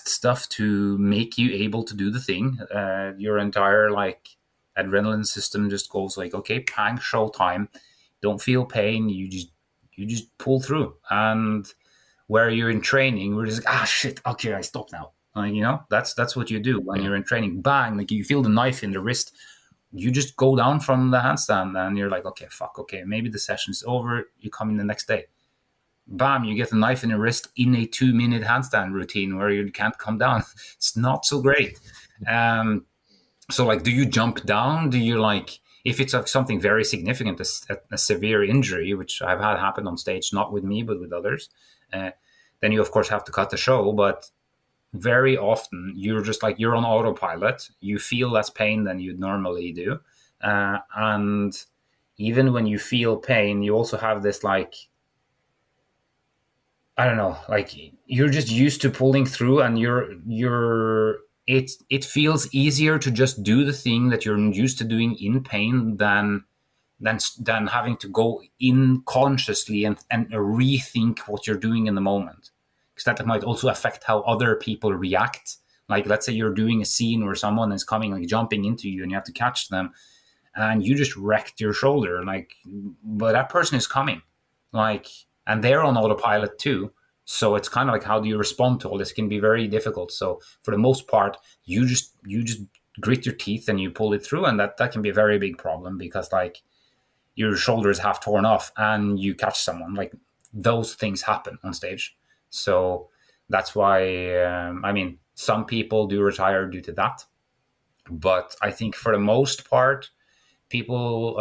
stuff to make you able to do the thing. Your entire, like, adrenaline system just goes like, okay, pang, show time. Don't feel pain. You just pull through. And where you're in training, we're just like, shit, okay, I stop now. That's what you do when you're in training. Bang, like, you feel the knife in the wrist. You just go down from the handstand, and you're like, okay, fuck, okay, maybe the session's over. You come in the next day. Bam, you get a knife in the wrist in a 2-minute handstand routine where you can't come down. It's not so great. So, like, do you jump down? Do you, like, if it's something very significant, a severe injury, which I've had happen on stage, not with me, but with others, then you, of course, have to cut the show. But very often you're just like, you're on autopilot. You feel less pain than you'd normally do. And even when you feel pain, you also have this, like, I don't know, like, you're just used to pulling through, and it feels easier to just do the thing that you're used to doing in pain than having to go in consciously and rethink what you're doing in the moment. Because that might also affect how other people react. Like, let's say you're doing a scene where someone is coming, like, jumping into you, and you have to catch them, and you just wrecked your shoulder, like, but that person is coming, like, and they're on autopilot too. So it's kind of like, how do you respond to all this? It can be very difficult. So for the most part, you just grit your teeth and you pull it through, and that can be a very big problem, because, like, your shoulder is half torn off and you catch someone. Like, those things happen on stage. So that's why, I mean, some people do retire due to that. But I think for the most part, people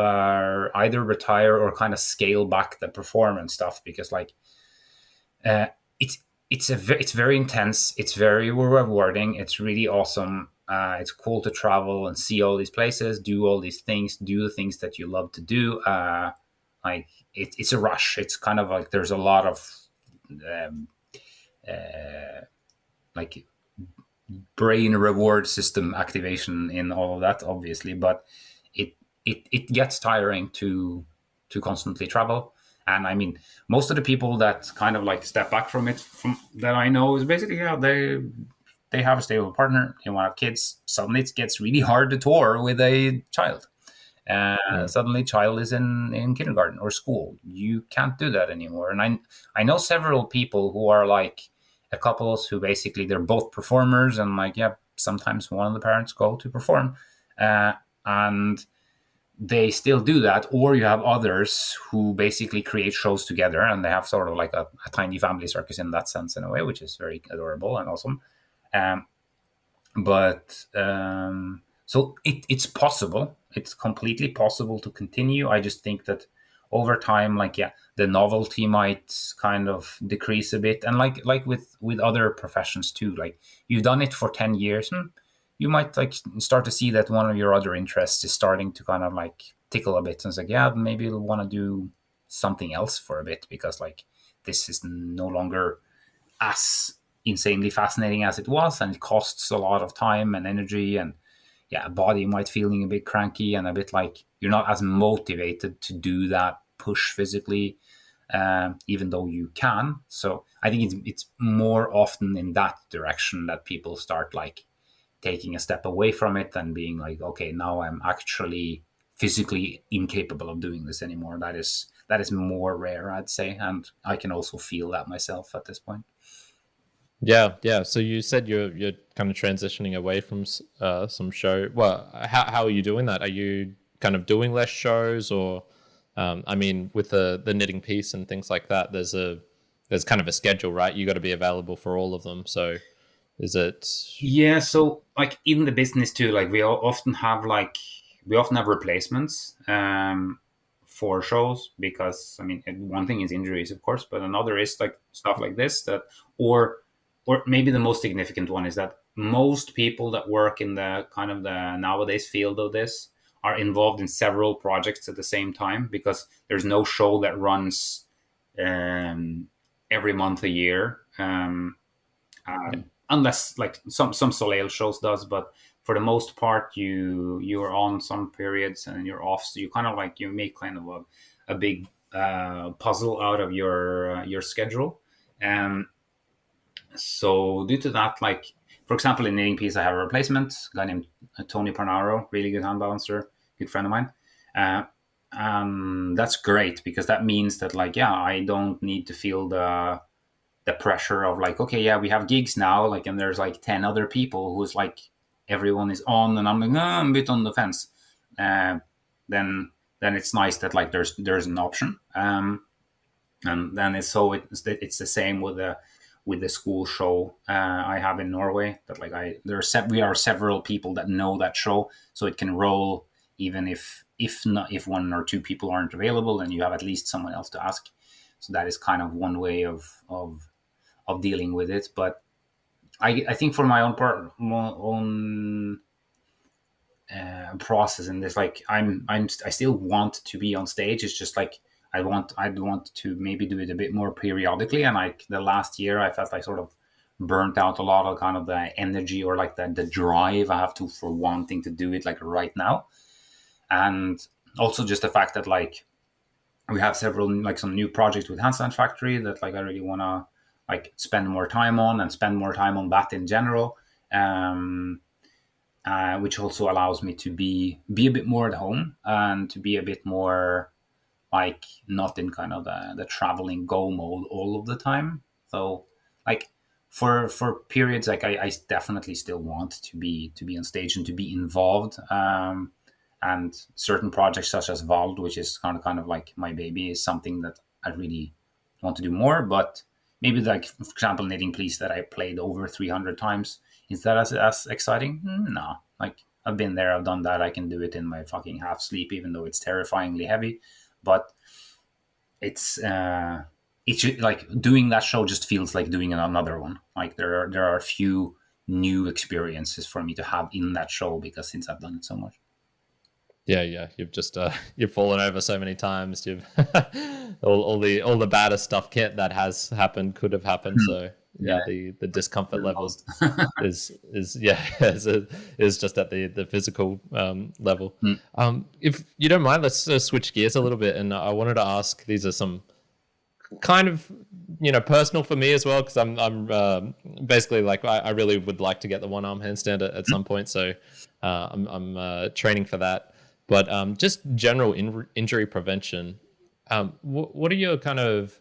either retire or kind of scale back the performance stuff, because, like, it's very intense. It's very rewarding. It's really awesome. It's cool to travel and see all these places, do all these things, do the things that you love to do. Like, it's a rush. It's kind of like there's a lot of like brain reward system activation in all of that, obviously, but it gets tiring to constantly travel. And I mean, most of the people that kind of like step back from it, from that I know, is basically they have a stable partner, they want to have kids. Suddenly, it gets really hard to tour with a child. Suddenly, child is in kindergarten or school. You can't do that anymore. And I know several people who are like a couples who basically they're both performers, and like sometimes one of the parents go to perform, and they still do that. Or you have others who basically create shows together, and they have sort of like a tiny family circus in that sense, in a way, which is very adorable and awesome. Um, but so it's possible. It's completely possible to continue. I just think that over time, like the novelty might kind of decrease a bit, and like with other professions too. Like you've done it for 10 years, you might like start to see that one of your other interests is starting to kind of like tickle a bit, and it's like maybe you'll want to do something else for a bit, because like this is no longer as insanely fascinating as it was, and it costs a lot of time and energy, and body might feeling a bit cranky and a bit like you're not as motivated to do that push physically, even though you can. So I think it's more often in that direction that people start like taking a step away from it and being like, okay, now I'm actually physically incapable of doing this anymore. That is more rare, I'd say, and I can also feel that myself at this point. Yeah. So you said you're kind of transitioning away from some show. Well, how are you doing that? Are you kind of doing less shows, or I mean, with the knitting piece and things like that, there's kind of a schedule, right? You got to be available for all of them. So is it? Yeah. So like in the business too, like we often have replacements for shows, because I mean, one thing is injuries, of course, but another is like stuff like this or maybe the most significant one is that most people that work in the kind of the nowadays field of this are involved in several projects at the same time, because there's no show that runs every month a year, unless like some Soleil shows does. But for the most part, you are on some periods and you're off, so you kind of like you make kind of a big puzzle out of your schedule. So due to that, like for example, in knitting piece, I have a replacement, a guy named Tony Parnaro, really good hand balancer, good friend of mine. That's great, because that means that like I don't need to feel the pressure of like, okay, we have gigs now, like, and there's like 10 other people who's like everyone is on, and I'm like, I'm a bit on the fence. Then it's nice that like there's an option. And then it's the same with the school show I have in Norway. That like we are several people that know that show, so it can roll even if one or two people aren't available, then you have at least someone else to ask. So that is kind of one way of dealing with it. But I think for my own process in this, like I still want to be on stage. It's just like I'd want to maybe do it a bit more periodically. And like the last year, I felt like sort of burnt out a lot of kind of the energy or like the drive I have for wanting to do it like right now. And also just the fact that like we have several like some new projects with Handstand Factory that like I really want to like spend more time on that in general. Which also allows me to be a bit more at home and to be a bit more like not in kind of the traveling go mode all of the time. So like for periods, like I definitely still want to be on stage and to be involved. And certain projects such as Vald, which is kind of like my baby, is something that I really want to do more. But maybe like, for example, knitting piece that I played over 300 times, is that as exciting? No. Like I've been there, I've done that. I can do it in my fucking half sleep, even though it's terrifyingly heavy. But it's like doing that show just feels like doing another one. Like there are a few new experiences for me to have in that show, because since I've done it so much. Yeah. You've just you've fallen over so many times. You've all the baddest stuff that has happened could have happened. So the discomfort level is just at the physical level. If you don't mind, let's switch gears a little bit, and I wanted to ask. These are some kind of, personal for me as well, because I'm basically like I really would like to get the one arm handstand at some point, so I'm training for that. But just general injury prevention. What are your kind of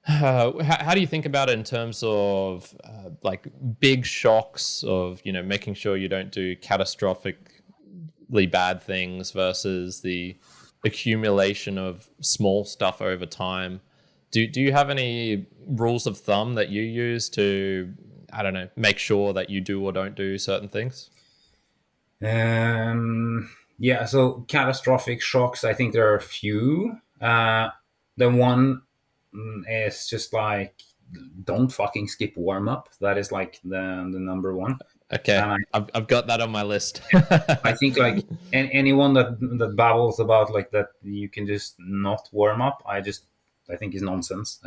how do you think about it in terms of like big shocks of making sure you don't do catastrophically bad things versus the accumulation of small stuff over time? Do you have any rules of thumb that you use to, I don't know, make sure that you do or don't do certain things? Yeah, so catastrophic shocks, I think there are a few. The one is just like, don't fucking skip warm up. That is like the number one. Okay, And I've got that on my list. I think like anyone that babbles about like that you can just not warm up, I think is nonsense.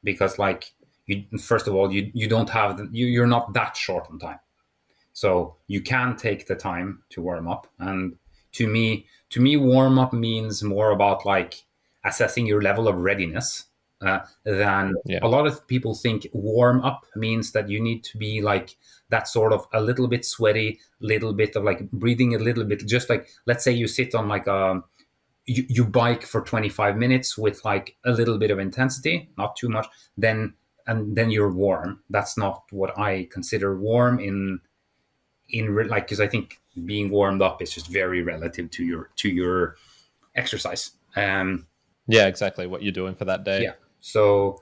Because like you, first of all, you don't have you're not that short on time, so you can take the time to warm up. And to me, warm up means more about like assessing your level of readiness. Than Yeah. a lot of people think warm up means that you need to be like that sort of a little bit sweaty, little bit of like breathing a little bit. Just like, let's say you sit on like you bike for 25 minutes with like a little bit of intensity, not too much, then you're warm. That's not what I consider warm in like, because I think being warmed up is just very relative to your exercise. Yeah, exactly what you're doing for that day. Yeah. So,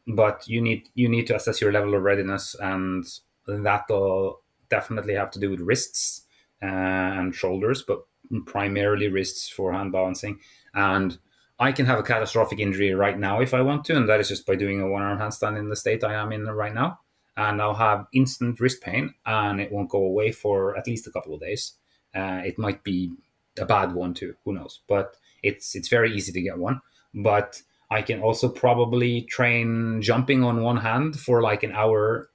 but you need to assess your level of readiness, and that'll definitely have to do with wrists and shoulders, but primarily wrists for hand balancing. And I can have a catastrophic injury right now if I want to, and that is just by doing a one-arm handstand in the state I am in right now. And I'll have instant wrist pain, and it won't go away for at least a couple of days. It might be a bad one too, who knows? But it's very easy to get one. But I can also probably train jumping on one hand for like an hour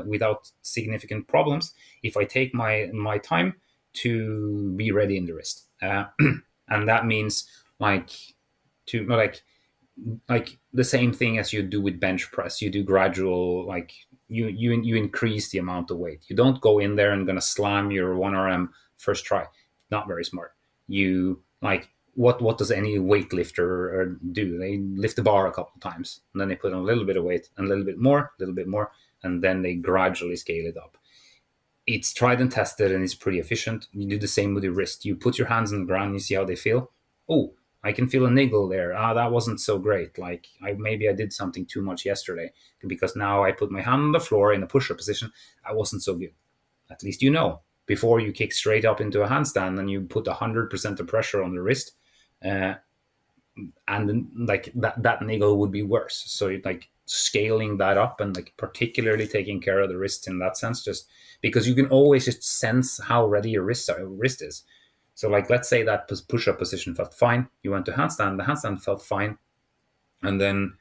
without significant problems if I take my time to be ready in the wrist. And that means like the same thing as you do with bench press. You do gradual, like you increase the amount of weight. You don't go in there and gonna slam your 1RM first try. Not very smart. You like, what does any weightlifter do? They lift the bar a couple of times, and then they put on a little bit of weight, and a little bit more, and then they gradually scale it up. It's tried and tested, and it's pretty efficient. You do the same with your wrist. You put your hands on the ground, you see how they feel. Oh, I can feel a niggle there. That wasn't so great. Like maybe I did something too much yesterday, because now I put my hand on the floor in a push-up position. I wasn't so good. At least you know. Before you kick straight up into a handstand and you put 100% of pressure on the wrist, and then like that niggle would be worse. So like scaling that up and like particularly taking care of the wrist in that sense, just because you can always just sense how ready your wrist is. So like, let's say that push-up position felt fine. You went to handstand, the handstand felt fine. And then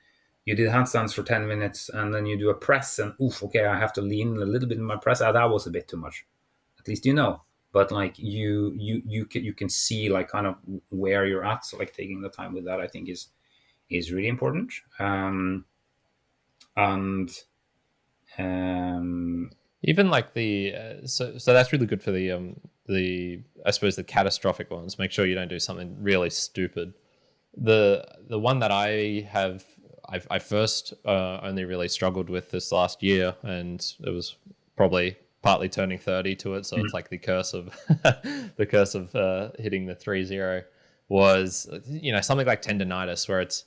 you did handstands for 10 minutes and then you do a press and okay, I have to lean a little bit in my press. That was a bit too much. At least you know. But like you can see like kind of where you're at. So like taking the time with that, I think is really important. Even like the so that's really good for the I suppose the catastrophic ones. Make sure you don't do something really stupid. The one that I first only really struggled with this last year, and it was probably partly turning 30 to it, so it's like the curse of hitting the 3-0 was something like tendonitis, where it's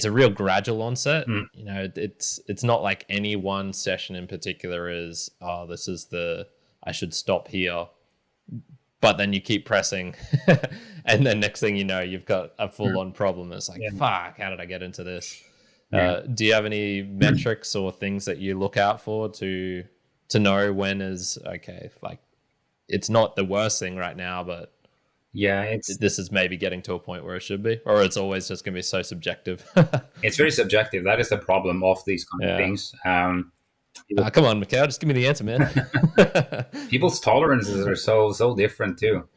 a real gradual onset. It's not like any one session in particular is this is I should stop here, but then you keep pressing and then next thing you know you've got a full-on problem. It's like, fuck, how did I get into this? Do you have any metrics or things that you look out for to know when is okay, like it's not the worst thing right now, but this is maybe getting to a point where it should be, or it's always just going to be so subjective? It's very subjective. That is the problem of these kind of things. Come on, Mikael, just give me the answer, man. People's tolerances are so different too.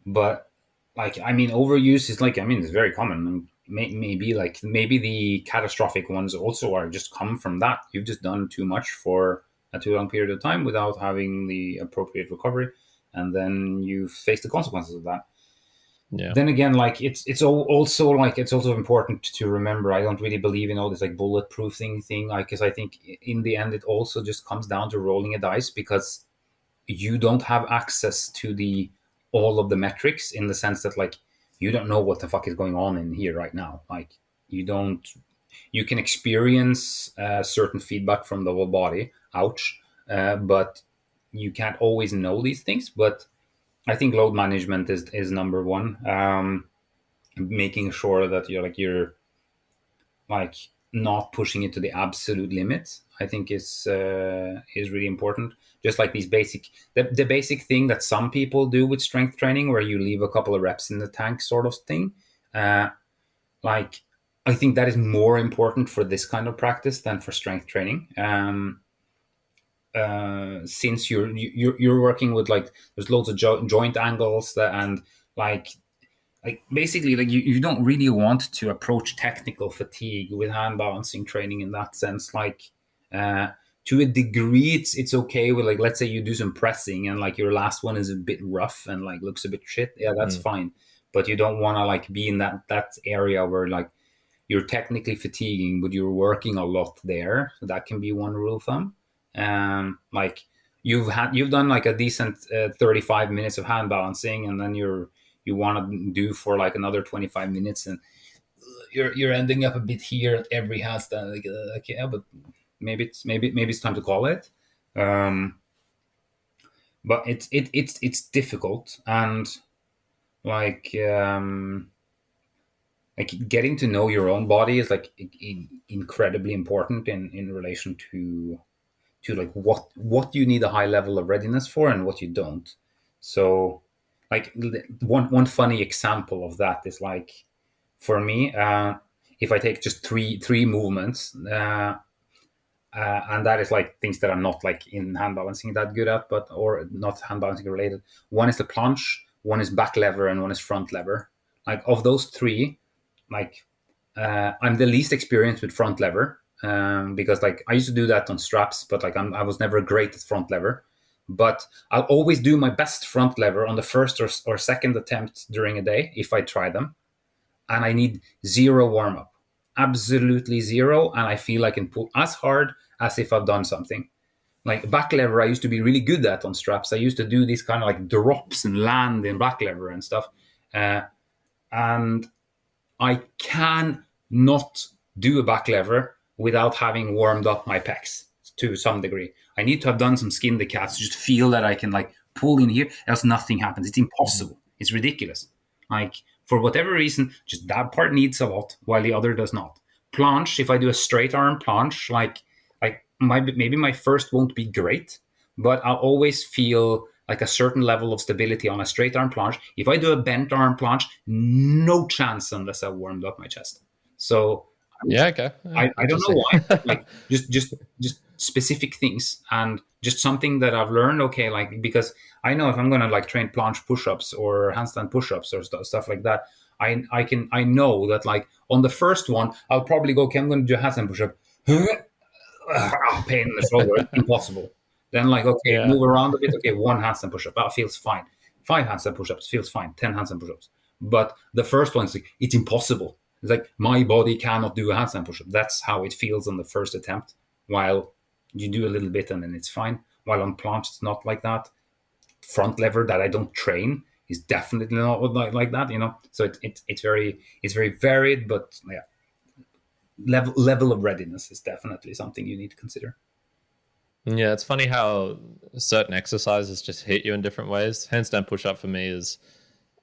But like, I mean, overuse is like, I mean, it's very common. And maybe the catastrophic ones also are just come from that. You've just done too much for a too long period of time without having the appropriate recovery, and then you face the consequences of that. Yeah. Then again, like it's also like it's also important to remember. I don't really believe in all this like bulletproof thing, because I think in the end it also just comes down to rolling a dice, because you don't have access to the all of the metrics, in the sense that like you don't know what the fuck is going on in here right now. Like you can experience certain feedback from the whole body. Ouch. But you can't always know these things. But I think load management is number one. Making sure that you're like not pushing it to the absolute limit, I think is really important. Just like these the basic thing that some people do with strength training, where you leave a couple of reps in the tank, sort of thing. Like, I think that is more important for this kind of practice than for strength training. Since you're working with, like, there's loads of joint angles and like basically, like, you don't really want to approach technical fatigue with hand balancing training in that sense. Like, to a degree, it's okay with, like, let's say you do some pressing and like your last one is a bit rough and like looks a bit shit. Yeah, that's fine. But you don't want to like be in that area where like you're technically fatiguing, but you're working a lot there. So that can be one rule of thumb. Like, you've done like a decent 35 minutes of hand balancing, and then you want to do for like another 25 minutes, and you're ending up a bit here at every handstand. Like, okay, yeah, but maybe it's time to call it. But it's difficult, and like getting to know your own body is like incredibly important in relation to like what you need a high level of readiness for and what you don't. So, like, one funny example of that is, like, for me, if I take just three movements, and that is like things that I'm not like in hand balancing that good at, but or not hand balancing related. One is the plunge, one is back lever, and one is front lever. Like, of those three, like, I'm the least experienced with front lever, because like I used to do that on straps, but like I was never great at front lever. But I'll always do my best front lever on the first or second attempt during a day if I try them, and I need zero warm up, absolutely zero, and I feel I can pull as hard as if I've done something. Like, back lever, I used to be really good at on straps. I used to do these kind of like drops and land in back lever and stuff, and I can not do a back lever without having warmed up my pecs to some degree. I need to have done some skin the cats to just feel that I can like pull in here, else nothing happens. It's impossible. It's ridiculous. Like, for whatever reason, just that part needs a lot while the other does not. Planche, if I do a straight arm planche, like maybe my first won't be great, but I'll always feel like a certain level of stability on a straight arm planche. If I do a bent arm planche, no chance unless I warmed up my chest. So yeah, okay. I don't know why. Like, just specific things, and just something that I've learned. Okay, like, because I know if I'm gonna like train planche push-ups or handstand push-ups or stuff like that, I know that like on the first one I'll probably go, okay, I'm gonna do a handstand push-up. Pain in the shoulder, impossible. Then, like, okay, move around a bit. Okay, one handstand push-up, that feels fine. 5 handstand push-ups feels fine. 10 handstand push-ups. But the first one's like, it's impossible. It's like my body cannot do a handstand push-up. That's how it feels on the first attempt. While you do a little bit and then it's fine. While on planche, it's not like that. Front lever that I don't train is definitely not like that, you know. So it's very varied, but yeah, level of readiness is definitely something you need to consider. Yeah, it's funny how certain exercises just hit you in different ways. Handstand push-up for me is,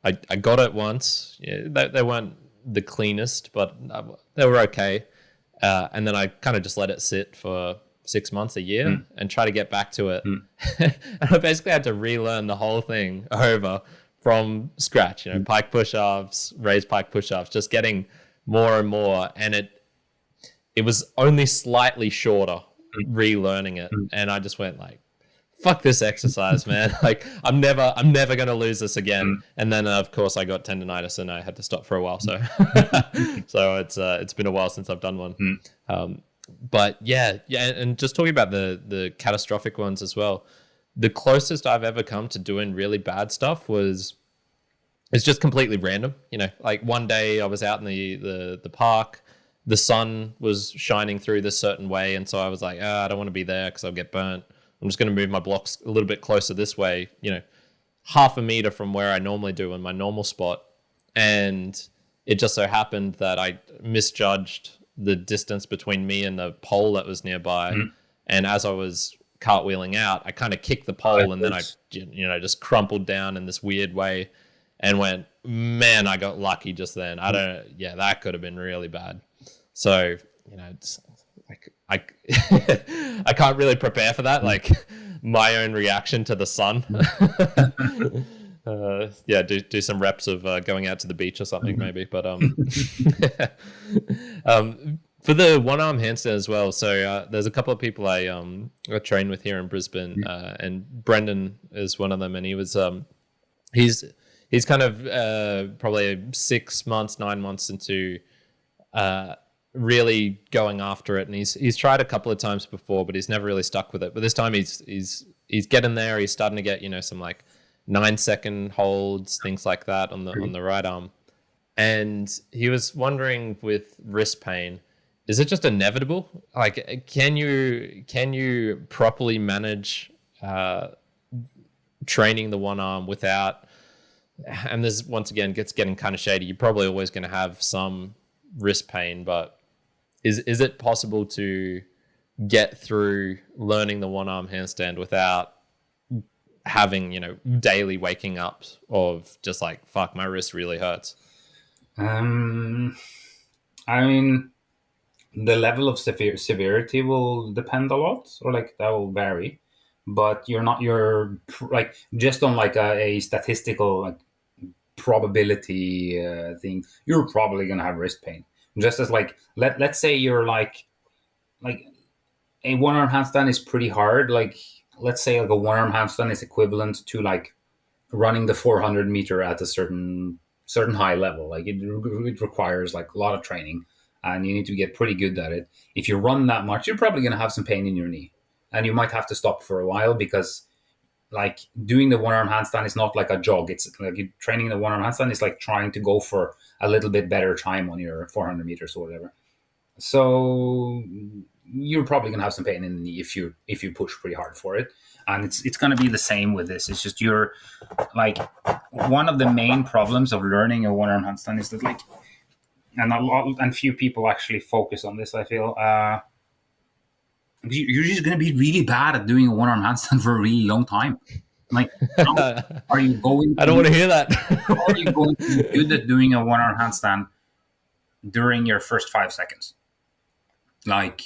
I got it once. Yeah, they weren't the cleanest, but they were okay. And then I kind of just let it sit for 6 months, a year, and try to get back to it. And I basically had to relearn the whole thing over from scratch. You know, pike push-ups, raised pike push-ups, just getting more and more. And it was only slightly shorter relearning it. And I just went like, fuck this exercise, man. Like I'm never gonna lose this again. And then of course I got tendonitis and I had to stop for a while. So so it's been a while since I've done one. But yeah, and just talking about the catastrophic ones as well. The closest I've ever come to doing really bad stuff was it's just completely random. You know, like one day I was out in the park. The sun was shining through this certain way, and so I was like, I don't want to be there because I'll get burnt. I'm just going to move my blocks a little bit closer this way, you know, half a meter from where I normally do in my normal spot. And it just so happened that I misjudged the distance between me and the pole that was nearby. And as I was cartwheeling out, I kind of kicked the pole and then I, you know, just crumpled down in this weird way and went, man, I got lucky just then. That could have been really bad. So, you know, it's like I can't really prepare for that. Like my own reaction to the sun. Do some reps of going out to the beach or something maybe. But for the one arm handstand as well. So there's a couple of people I train with here in Brisbane, and Brendan is one of them, and he was he's kind of probably 6 months, 9 months into really going after it, and he's tried a couple of times before, but he's never really stuck with it. But this time he's getting there. He's starting to get, you know, some like 9-second holds, things like that on the right arm. And he was wondering with wrist pain, is it just inevitable? Like, can you properly manage training the one arm without? And this once again gets getting kind of shady. You're probably always going to have some wrist pain, but is it possible to get through learning the one arm handstand without having, you know, daily waking up of just like, fuck, my wrist really hurts? I mean, the level of severity will depend a lot, or like that will vary. But you're like just on like a statistical like probability thing, you're probably gonna have wrist pain. Just as like let's say you're like a one arm handstand is pretty hard. Like let's say like a one arm handstand is equivalent to like running the 400 meter at a certain high level. Like it requires like a lot of training, and you need to get pretty good at it. If you run that much, you're probably gonna have some pain in your knee, and you might have to stop for a while, because like doing the one arm handstand is not like a jog. It's like you're training the one arm handstand is like trying to go for a little bit better time on your 400 meters or whatever. So you're probably gonna have some pain in the knee if you push pretty hard for it. And it's gonna be the same with this. It's just you're like, one of the main problems of learning a one arm handstand is that like, and few people actually focus on this, I feel. You're just going to be really bad at doing a one-arm handstand for a really long time. Like, how are you going? I don't want to hear that. How are you going to be good at doing a one-arm handstand during your first 5 seconds? Like,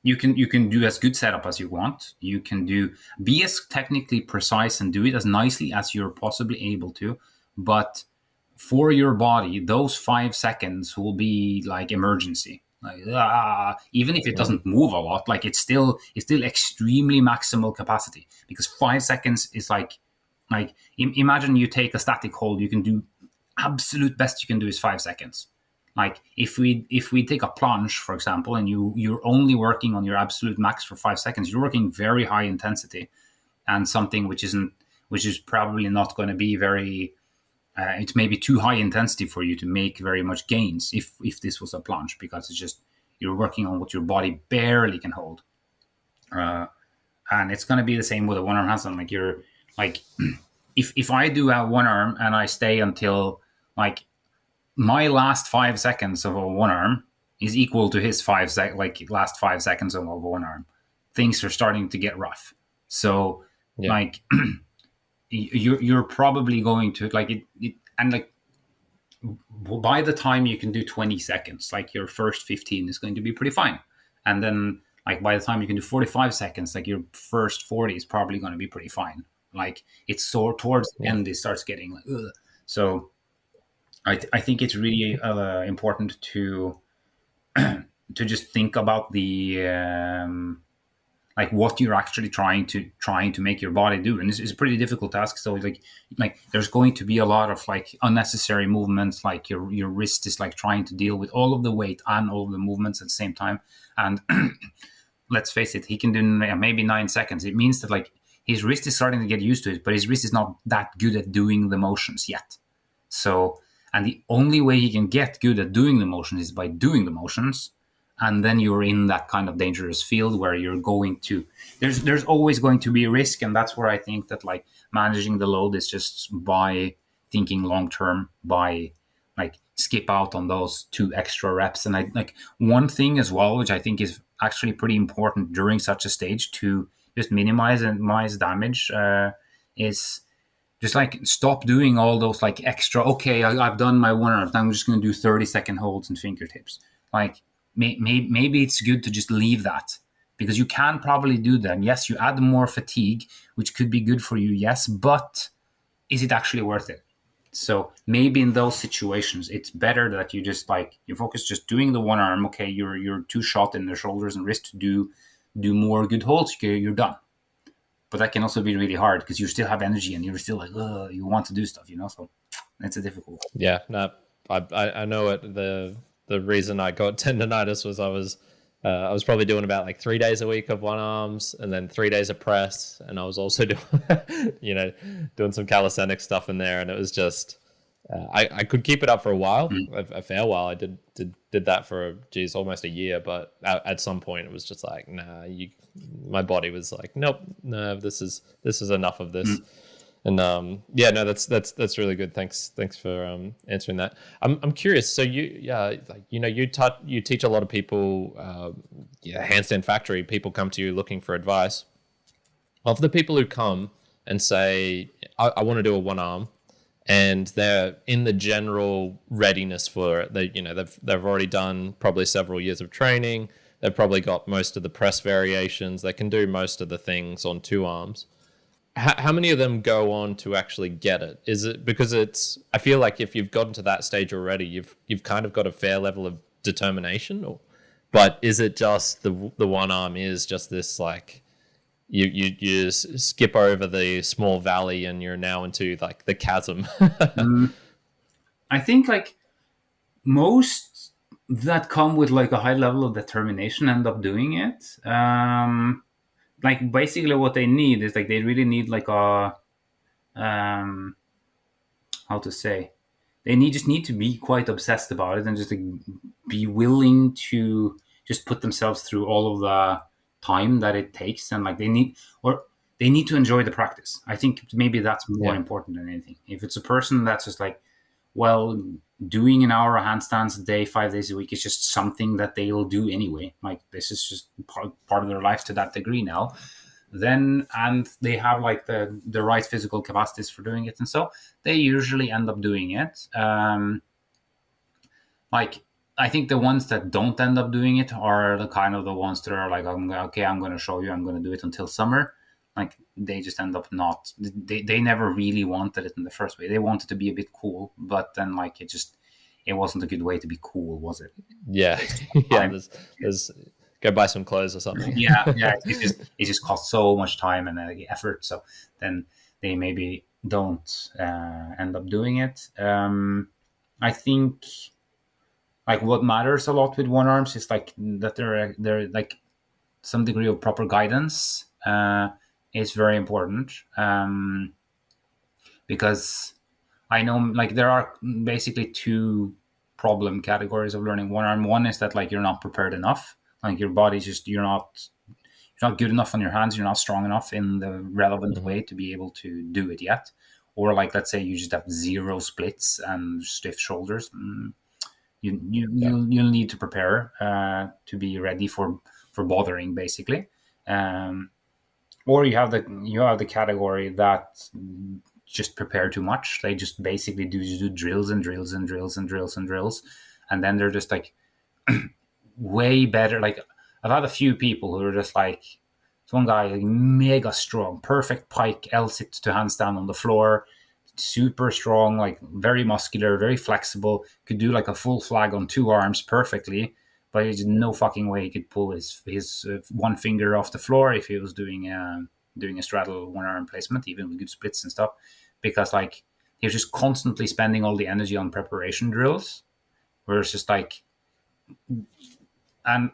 you can do as good setup as you want. You can be as technically precise and do it as nicely as you're possibly able to. But for your body, those 5 seconds will be like emergency. Like, even if it doesn't move a lot, like it's still extremely maximal capacity, because 5 seconds is like imagine you take a static hold, you can do absolute best you can do is 5 seconds. Like if we take a plunge, for example, and you're only working on your absolute max for 5 seconds, you're working very high intensity, and something which is probably not going to be very. It may be too high intensity for you to make very much gains if this was a plunge, because it's just you're working on what your body barely can hold. And it's going to be the same with a one arm handstand. Like you're like, if I do a one arm and I stay until like my last 5 seconds of a one arm is equal to his last 5 seconds of a one arm, things are starting to get rough. So like. You're probably going to like it and like by the time you can do 20 seconds, like your first 15 is going to be pretty fine, and then like by the time you can do 45 seconds, like your first 40 is probably going to be pretty fine. Like it's so towards the end it starts getting like ugh. So I think it's really important to just think about the like what you're actually trying to make your body do. And it's a pretty difficult task. So like there's going to be a lot of like unnecessary movements, like your wrist is like trying to deal with all of the weight and all of the movements at the same time. And let's face it, he can do maybe 9 seconds. It means that like his wrist is starting to get used to it, but his wrist is not that good at doing the motions yet. So, and the only way he can get good at doing the motions is by doing the motions. And then you're in that kind of dangerous field where you're going to, there's always going to be a risk. And that's where I think that like managing the load is just by thinking long-term, by like skip out on those 2 extra reps. And I like one thing as well, which I think is actually pretty important during such a stage to just minimize damage, is just like stop doing all those like extra, okay, I've done my 1 arm, I'm just going to do 30-second holds and fingertips. Like maybe it's good to just leave that, because you can probably do them. Yes, you add more fatigue, which could be good for you, yes, but is it actually worth it? So maybe in those situations, it's better that you just like you focus just doing the 1 arm. Okay, you're 2 shot in the shoulders and wrist to do more good holds. You're done. But that can also be really hard because you still have energy and you're still like, you want to do stuff, So it's a difficult. Yeah, no, I know it. The reason I got tendonitis was I was probably doing about like 3 days a week of 1 arms and then 3 days of press, and I was also doing doing some calisthenics stuff in there, and it was just I could keep it up for a while, a fair while. I did that for almost a year, but at some point it was just like, nah, my body was like, nope, no, this is enough of this. And that's really good. Thanks for answering that. I'm curious. So you teach a lot of people. Handstand Factory. People come to you looking for advice. Of the people who come and say, I want to do a 1 arm, and they're in the general readiness for it. They've already done probably several years of training. They've probably got most of the press variations. They can do most of the things on 2 arms. How many of them go on to actually get it? Is it because I feel like if you've gotten to that stage already, you've kind of got a fair level of determination, but is it just the 1 arm is just this like you just skip over the small valley and you're now into like the chasm? I think like most that come with like a high level of determination end up doing it. Like basically what they need is like they really need like a how to say, they just need to be quite obsessed about it and just like, be willing to just put themselves through all of the time that it takes, and like they need to enjoy the practice. I think maybe that's more important than anything. If it's a person that's just like, well, doing an hour of handstands a day, 5 days a week is just something that they'll do anyway. Like this is just part of their life to that degree now. Then, and they have like the right physical capacities for doing it. And so they usually end up doing it. Like, I think the ones that don't end up doing it are the kind of the ones that are like, I'm going to show you, I'm going to do it until summer. Like they just end up not, they never really wanted it in the first way. They wanted to be a bit cool, but then like it wasn't a good way to be cool, was it? Yeah. There's go buy some clothes or something. yeah. It just costs so much time and effort. So then they maybe don't end up doing it. I think like what matters a lot with 1 arms is like that they're like some degree of proper guidance. Is very important, because I know like there are basically 2 problem categories of learning 1 arm. One is that like you're not prepared enough, like your body's just you're not good enough on your hands, you're not strong enough in the relevant way to be able to do it yet. Or like let's say you just have 0 splits and stiff shoulders. You'll need to prepare to be ready for bothering basically. Or you have the category that just prepare too much. They just basically do drills and drills and drills and drills and drills, and then they're just like way better. Like I've had a few people who are just like, one guy like mega strong, perfect pike L-sit to handstand on the floor, super strong, like very muscular, very flexible, could do like a full flag on 2 arms perfectly. but there's no fucking way he could pull his one finger off the floor if he was doing a straddle one arm placement, even with good splits and stuff, because like he was just constantly spending all the energy on preparation drills, where it's just like, and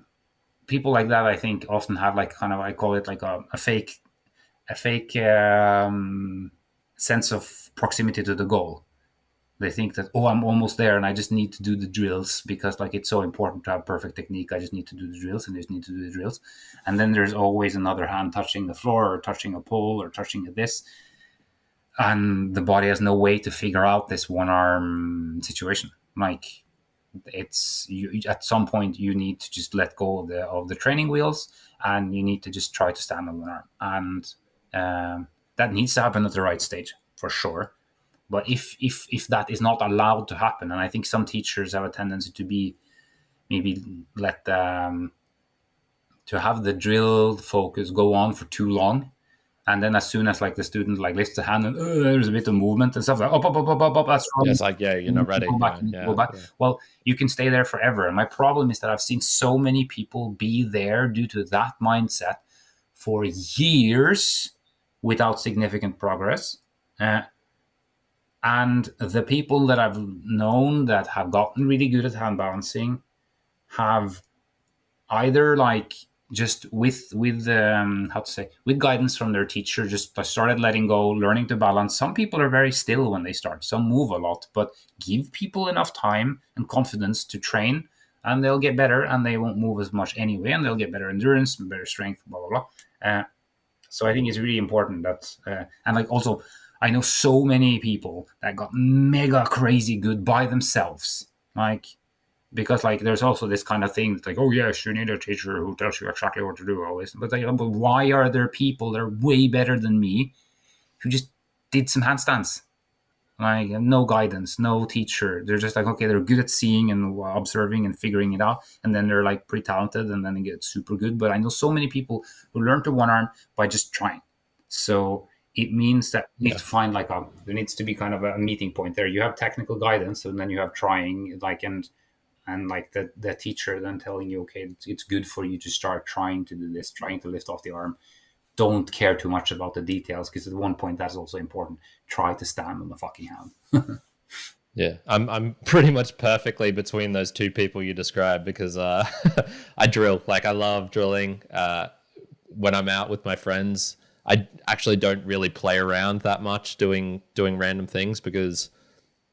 people like that I think often have like kind of, I call it like a fake sense of proximity to the goal. They think that, oh, I'm almost there and I just need to do the drills because like it's so important to have perfect technique. I just need to do the drills and just need to do the drills. And then there's always another hand touching the floor or touching a pole or touching this. And the body has no way to figure out this one arm situation. Like it's you, at some point you need to just let go of the training wheels and you need to just try to stand on one arm. And that needs to happen at the right stage for sure. But if that is not allowed to happen, and I think some teachers have a tendency to be maybe let to have the drill focus go on for too long, and then as soon as like the student like lifts the hand and there's a bit of movement and stuff like up, that's wrong. Yeah, it's like, yeah, you're not ready. Go back. Yeah. Well, you can stay there forever. And my problem is that I've seen so many people be there due to that mindset for years without significant progress. And the people that I've known that have gotten really good at hand balancing have either like just with guidance from their teacher, just started letting go, learning to balance. Some people are very still when they start. Some move a lot, but give people enough time and confidence to train and they'll get better and they won't move as much anyway and they'll get better endurance and better strength, blah, blah, blah. So I think it's really important that, and like also, I know so many people that got mega crazy good by themselves. Like, because like there's also this kind of thing that's like, oh yes, you need a teacher who tells you exactly what to do always. But like, but why are there people that are way better than me who just did some handstands? Like no guidance, no teacher. They're just like, okay, they're good at seeing and observing and figuring it out. And then they're like pretty talented and then they get super good. But I know so many people who learn to one arm by just trying. So it means that we need to find like there needs to be kind of a meeting point there. You have technical guidance and then you have trying, like, and like the teacher then telling you, okay, it's good for you to start trying to do this, trying to lift off the arm. Don't care too much about the details because at one point that's also important. Try to stand on the fucking hand. Yeah, I'm pretty much perfectly between those two people you described because I drill. Like I love drilling. When I'm out with my friends, I actually don't really play around that much doing random things because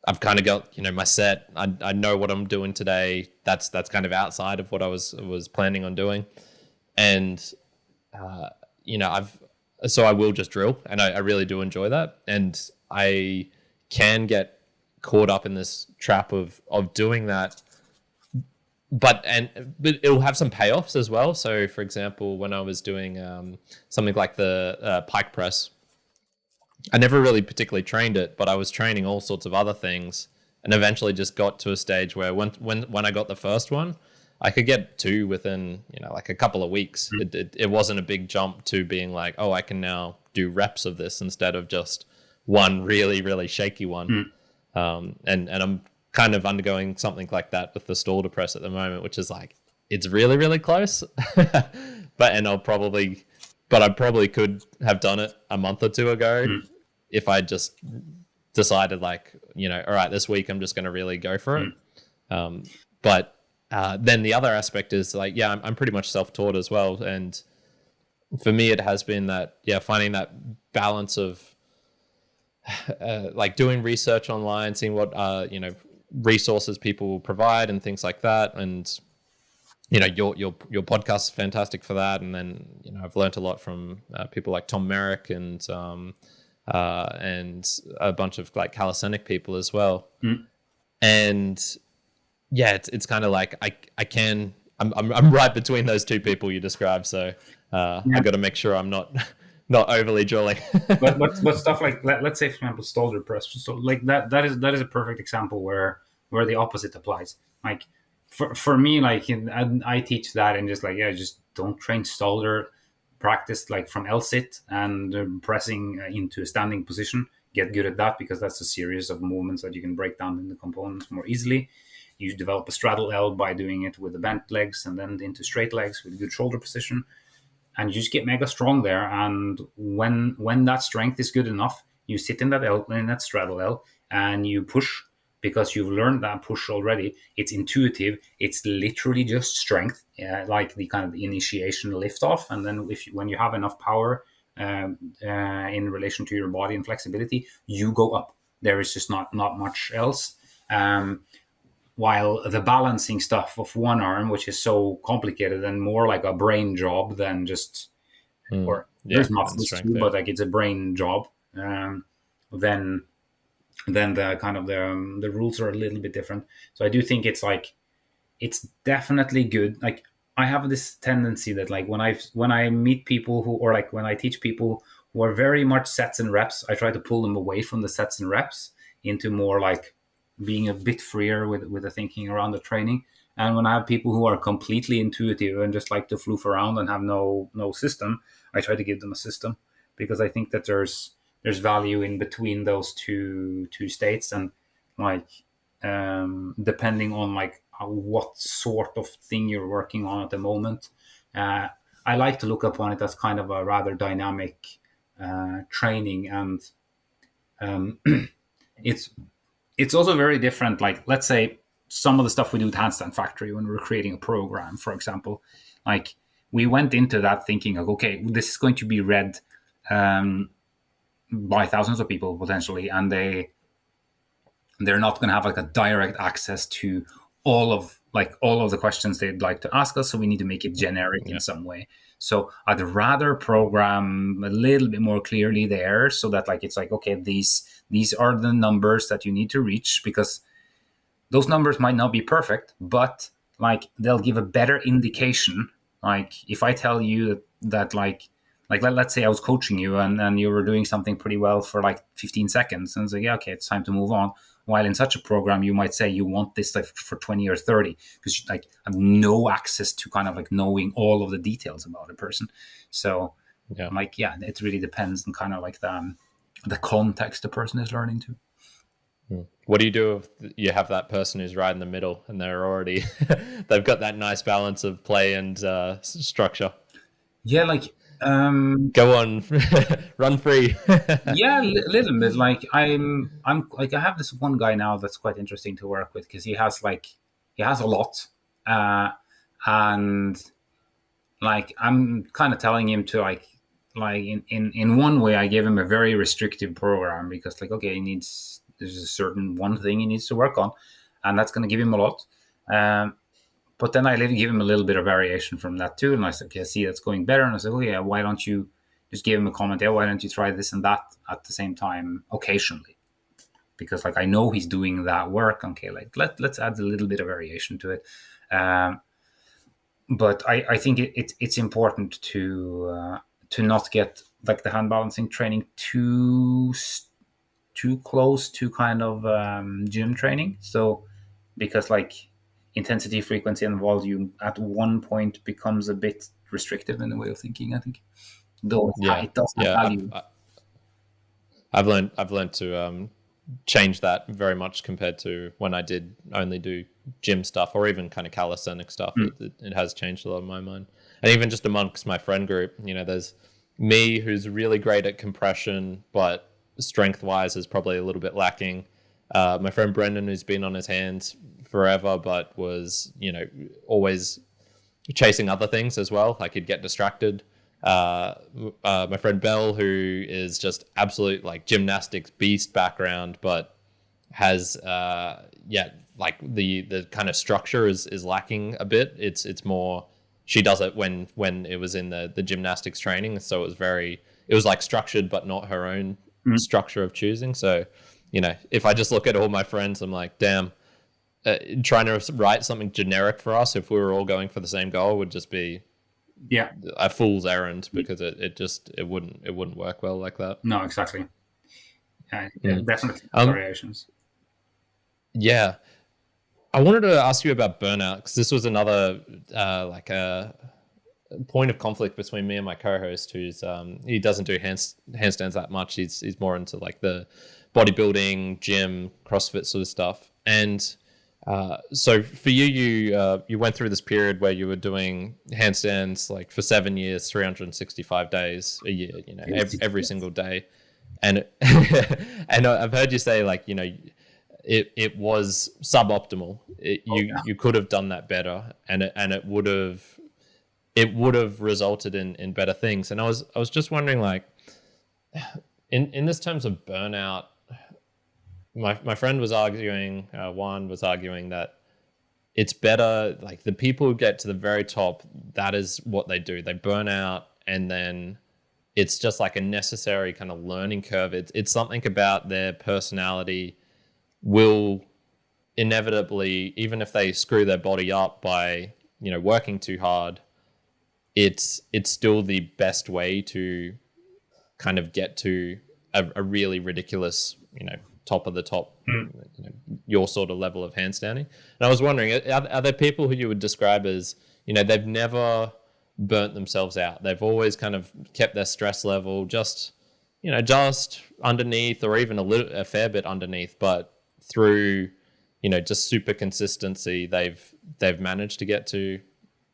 I've kind of got, my set. I know what I'm doing today. That's kind of outside of what I was planning on doing. And, so I will just drill and I really do enjoy that. And I can get caught up in this trap of doing that. But it'll have some payoffs as well. So, for example, when I was doing something like the pike press, I never really particularly trained it, but I was training all sorts of other things, and eventually just got to a stage where when I got the first one, I could get two within like a couple of weeks. It wasn't a big jump to being like, oh, I can now do reps of this instead of just one really really shaky one. And I'm kind of undergoing something like that with the stall press at the moment, which is like it's really really close. I probably could have done it a month or two ago if I just decided like, all right, this week I'm just going to really go for it. But then the other aspect is like, yeah, I'm pretty much self-taught as well. And for me, it has been that, finding that balance of like doing research online, seeing what, resources people will provide and things like that. And, your podcast is fantastic for that. And then, I've learned a lot from people like Tom Merrick and a bunch of like calisthenic people as well. And yeah, it's kind of like I'm right between those two people you described. So I got to make sure I'm not overly drilling. but stuff like let's say, for example, shoulder press. So like that is a perfect example where the opposite applies. Like for me, like I teach that and just like just don't train shoulder. Practice like from L-sit and pressing into a standing position. Get good at that because that's a series of movements that you can break down in the components more easily. you develop a straddle L by doing it with the bent legs and then into straight legs with good shoulder position, and you just get mega strong there. And when that strength is good enough, you sit in that straddle L and you push, because you've learned that push already. It's intuitive. It's literally just strength, like the kind of initiation lift off. And then when you have enough power in relation to your body and flexibility, you go up. There is just not much else. While the balancing stuff of one arm, which is so complicated and more like a brain job than just, or there's muscles too, but like it's a brain job. Then the kind of the rules are a little bit different. So I do think it's definitely good. Like I have this tendency that like when I meet people who, or like when I teach people who are very much sets and reps, I try to pull them away from the sets and reps into more like being a bit freer with the thinking around the training. And when I have people who are completely intuitive and just like to floof around and have no system, I try to give them a system, because I think that there's value in between those two states. And like depending on like what sort of thing you're working on at the moment, I like to look upon it as kind of a rather dynamic training. And it's also very different. Like let's say some of the stuff we do with Handstand Factory when we're creating a program, for example, like we went into that thinking of, okay, this is going to be read by thousands of people potentially, and they're not going to have like a direct access to all of the questions they'd like to ask us. So we need to make it generic in some way. So I'd rather program a little bit more clearly there, so that like it's like, okay, these are the numbers that you need to reach, because those numbers might not be perfect, but like they'll give a better indication. Like if I tell you that like let's say I was coaching you and you were doing something pretty well for like 15 seconds, and it's like, yeah, okay, it's time to move on. While in such a program, you might say you want this like for 20 or 30, because you like have no access to kind of like knowing all of the details about a person. So like, yeah, it really depends on kind of like the context the person is learning to. What do you do if you have that person who's right in the middle and they're already they've got that nice balance of play and structure? Yeah, like go on, run free. Yeah, a little bit. Like I'm like, I have this one guy now that's quite interesting to work with, because he has a lot, and like I'm kind of telling him to like in one way I gave him a very restrictive program, because like, okay, there's a certain one thing he needs to work on, and that's going to give him a lot. But then I give him a little bit of variation from that too. And I said, okay, I see that's going better. And I said, oh yeah, why don't you just give him a comment? Yeah, why don't you try this and that at the same time occasionally? Because like I know he's doing that work. Okay, like let's add a little bit of variation to it. But I think it's important to not get like the hand balancing training too close to kind of gym training. So because like intensity, frequency, and volume at one point becomes a bit restrictive in the way of thinking, I think. Though it does have value. I've learned to change that very much compared to when I did only do gym stuff or even kind of calisthenic stuff. It has changed a lot in my mind. And even just amongst my friend group, there's me who's really great at compression, but strength-wise is probably a little bit lacking. My friend Brendan, who's been on his hands forever, but was, always chasing other things as well. Like he'd get distracted. My friend Belle, who is just absolute like gymnastics beast background, but has, like the kind of structure is lacking a bit. It's more, she does it when it was in the gymnastics training. So it was like structured, but not her own structure of choosing. So, if I just look at all my friends, I'm like, damn, trying to write something generic for us, if we were all going for the same goal, would just be a fool's errand, because it wouldn't work well like that. No, exactly. Definitely variations. Yeah. I wanted to ask you about burnout, because this was another like a point of conflict between me and my co-host, who's he doesn't do handstands that much. He's more into like the bodybuilding, gym, CrossFit sort of stuff. And So for you, you went through this period where you were doing handstands like for 7 years, 365 days a year, every single day. And and I've heard you say like, it was suboptimal. You could have done that better, and it would have resulted in better things. And I was just wondering, like, in this terms of burnout, my friend was arguing, Juan was arguing that it's better, like the people who get to the very top, that is what they do. They burn out, and then it's just like a necessary kind of learning curve. It's something about their personality will inevitably, even if they screw their body up by, working too hard, it's still the best way to kind of get to a really ridiculous, top of the top, your sort of level of handstanding. And I was wondering, are there people who you would describe as, they've never burnt themselves out? They've always kind of kept their stress level just underneath, or even a fair bit underneath, but through, just super consistency, they've managed to get to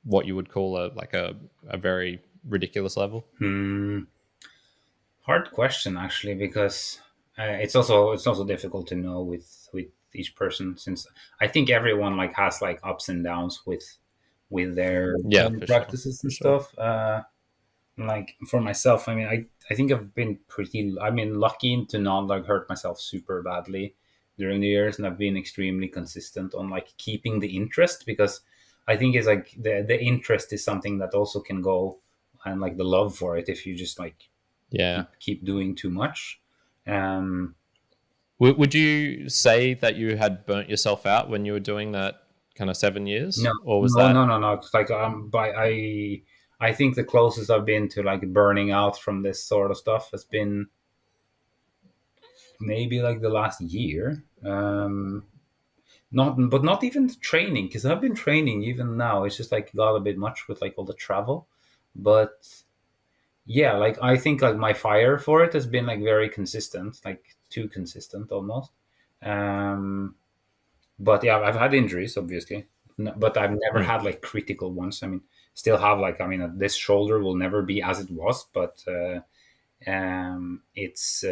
what you would call a very ridiculous level? Hard question, actually, because it's also difficult to know with each person, since I think everyone like has like ups and downs with their practices and stuff. Like for myself, I mean, I think I've been lucky to not like hurt myself super badly during the years, and I've been extremely consistent on like keeping the interest, because I think it's like the interest is something that also can go, and like the love for it, if you just like keep doing too much. Would you say that you had burnt yourself out when you were doing that kind of 7 years? No, or was no, that no. It's like I think the closest I've been to like burning out from this sort of stuff has been maybe like the last year. Not even training, because I've been training even now. It's just like got a bit much with like all the travel, but yeah, like I think like my fire for it has been like very consistent, like too consistent almost. But yeah, I've had injuries, obviously, but I've never had like critical ones. I mean, still have like, I mean, this shoulder will never be as it was, but it's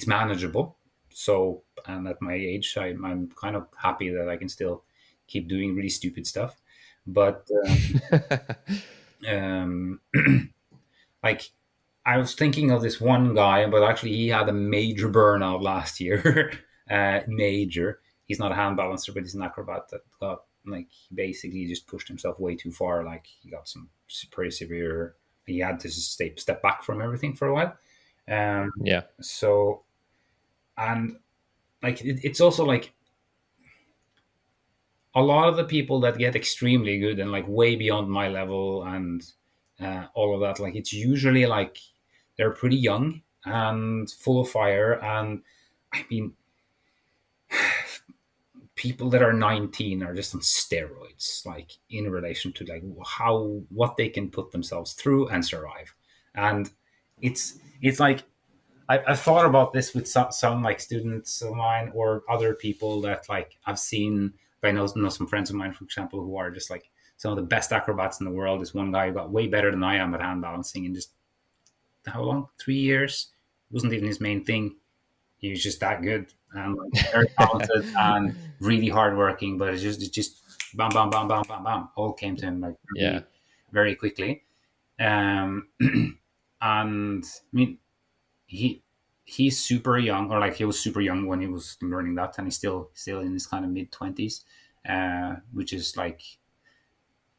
manageable. So, and at my age, I'm kind of happy that I can still keep doing really stupid stuff. But like, I was thinking of this one guy, but actually he had a major burnout last year. Major. He's not a hand balancer, but he's an acrobat that got like, he basically just pushed himself way too far. Like he got some pretty severe. He had to step back from everything for a while. So, and like it's also like a lot of the people that get extremely good and like way beyond my level and all of that, like it's usually like they're pretty young and full of fire. And I mean, people that are 19 are just on steroids, like in relation to like what they can put themselves through and survive. And it's like I've thought about this with some like students of mine or other people that like I've seen. I know some friends of mine, for example, who are just like some of the best acrobats in the world. This one guy who got way better than I am at hand balancing in just how long? 3 years. It wasn't even his main thing. He was just that good and like very talented and really hardworking. But it's just bam, bam, bam, bam, bam, bam, all came to him like really, very quickly. And I mean, he's super young, or like he was super young when he was learning that, and he's still in his kind of mid-20s, which is like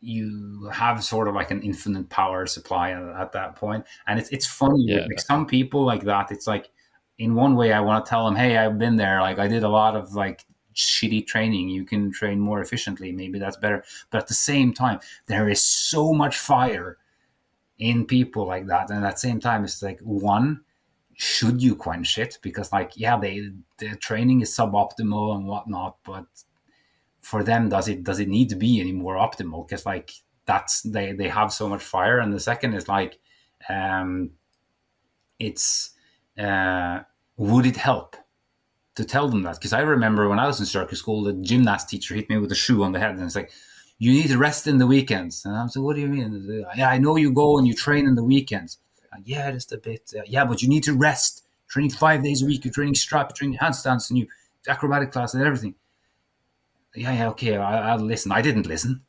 you have sort of like an infinite power supply at that point. And it's funny, like some people like that, it's like in one way I want to tell them, hey, I've been there, like I did a lot of like shitty training, you can train more efficiently, maybe that's better. But at the same time, there is so much fire in people like that, and at the same time it's like, one, should you quench it? Because like, yeah, the training is suboptimal and whatnot, but for them, does it need to be any more optimal? Because like that's they have so much fire. And the second is like, it's would it help? to tell them that, because I remember when I was in circus school, the gymnast teacher hit me with a shoe on the head, and it's like, you need to rest in the weekends. And I was like, what do you mean? Yeah, I know you go and you train in the weekends. Yeah, just a bit. Yeah, but you need to rest. Training 5 days a week. You're training strap, you're training handstands, and you acrobatic class and everything. Yeah, okay, I'll listen. I didn't listen.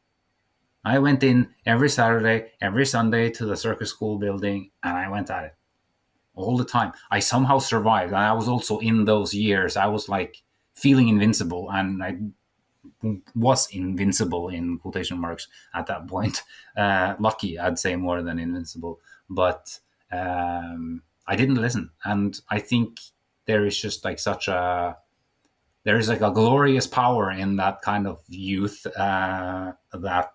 I went in every Saturday, every Sunday to the circus school building, and I went at it all the time. I somehow survived. And I was also in those years, I was like feeling invincible, and I was invincible in quotation marks at that point. Lucky, I'd say, more than invincible. But I didn't listen. And I think there is just like there is like a glorious power in that kind of youth that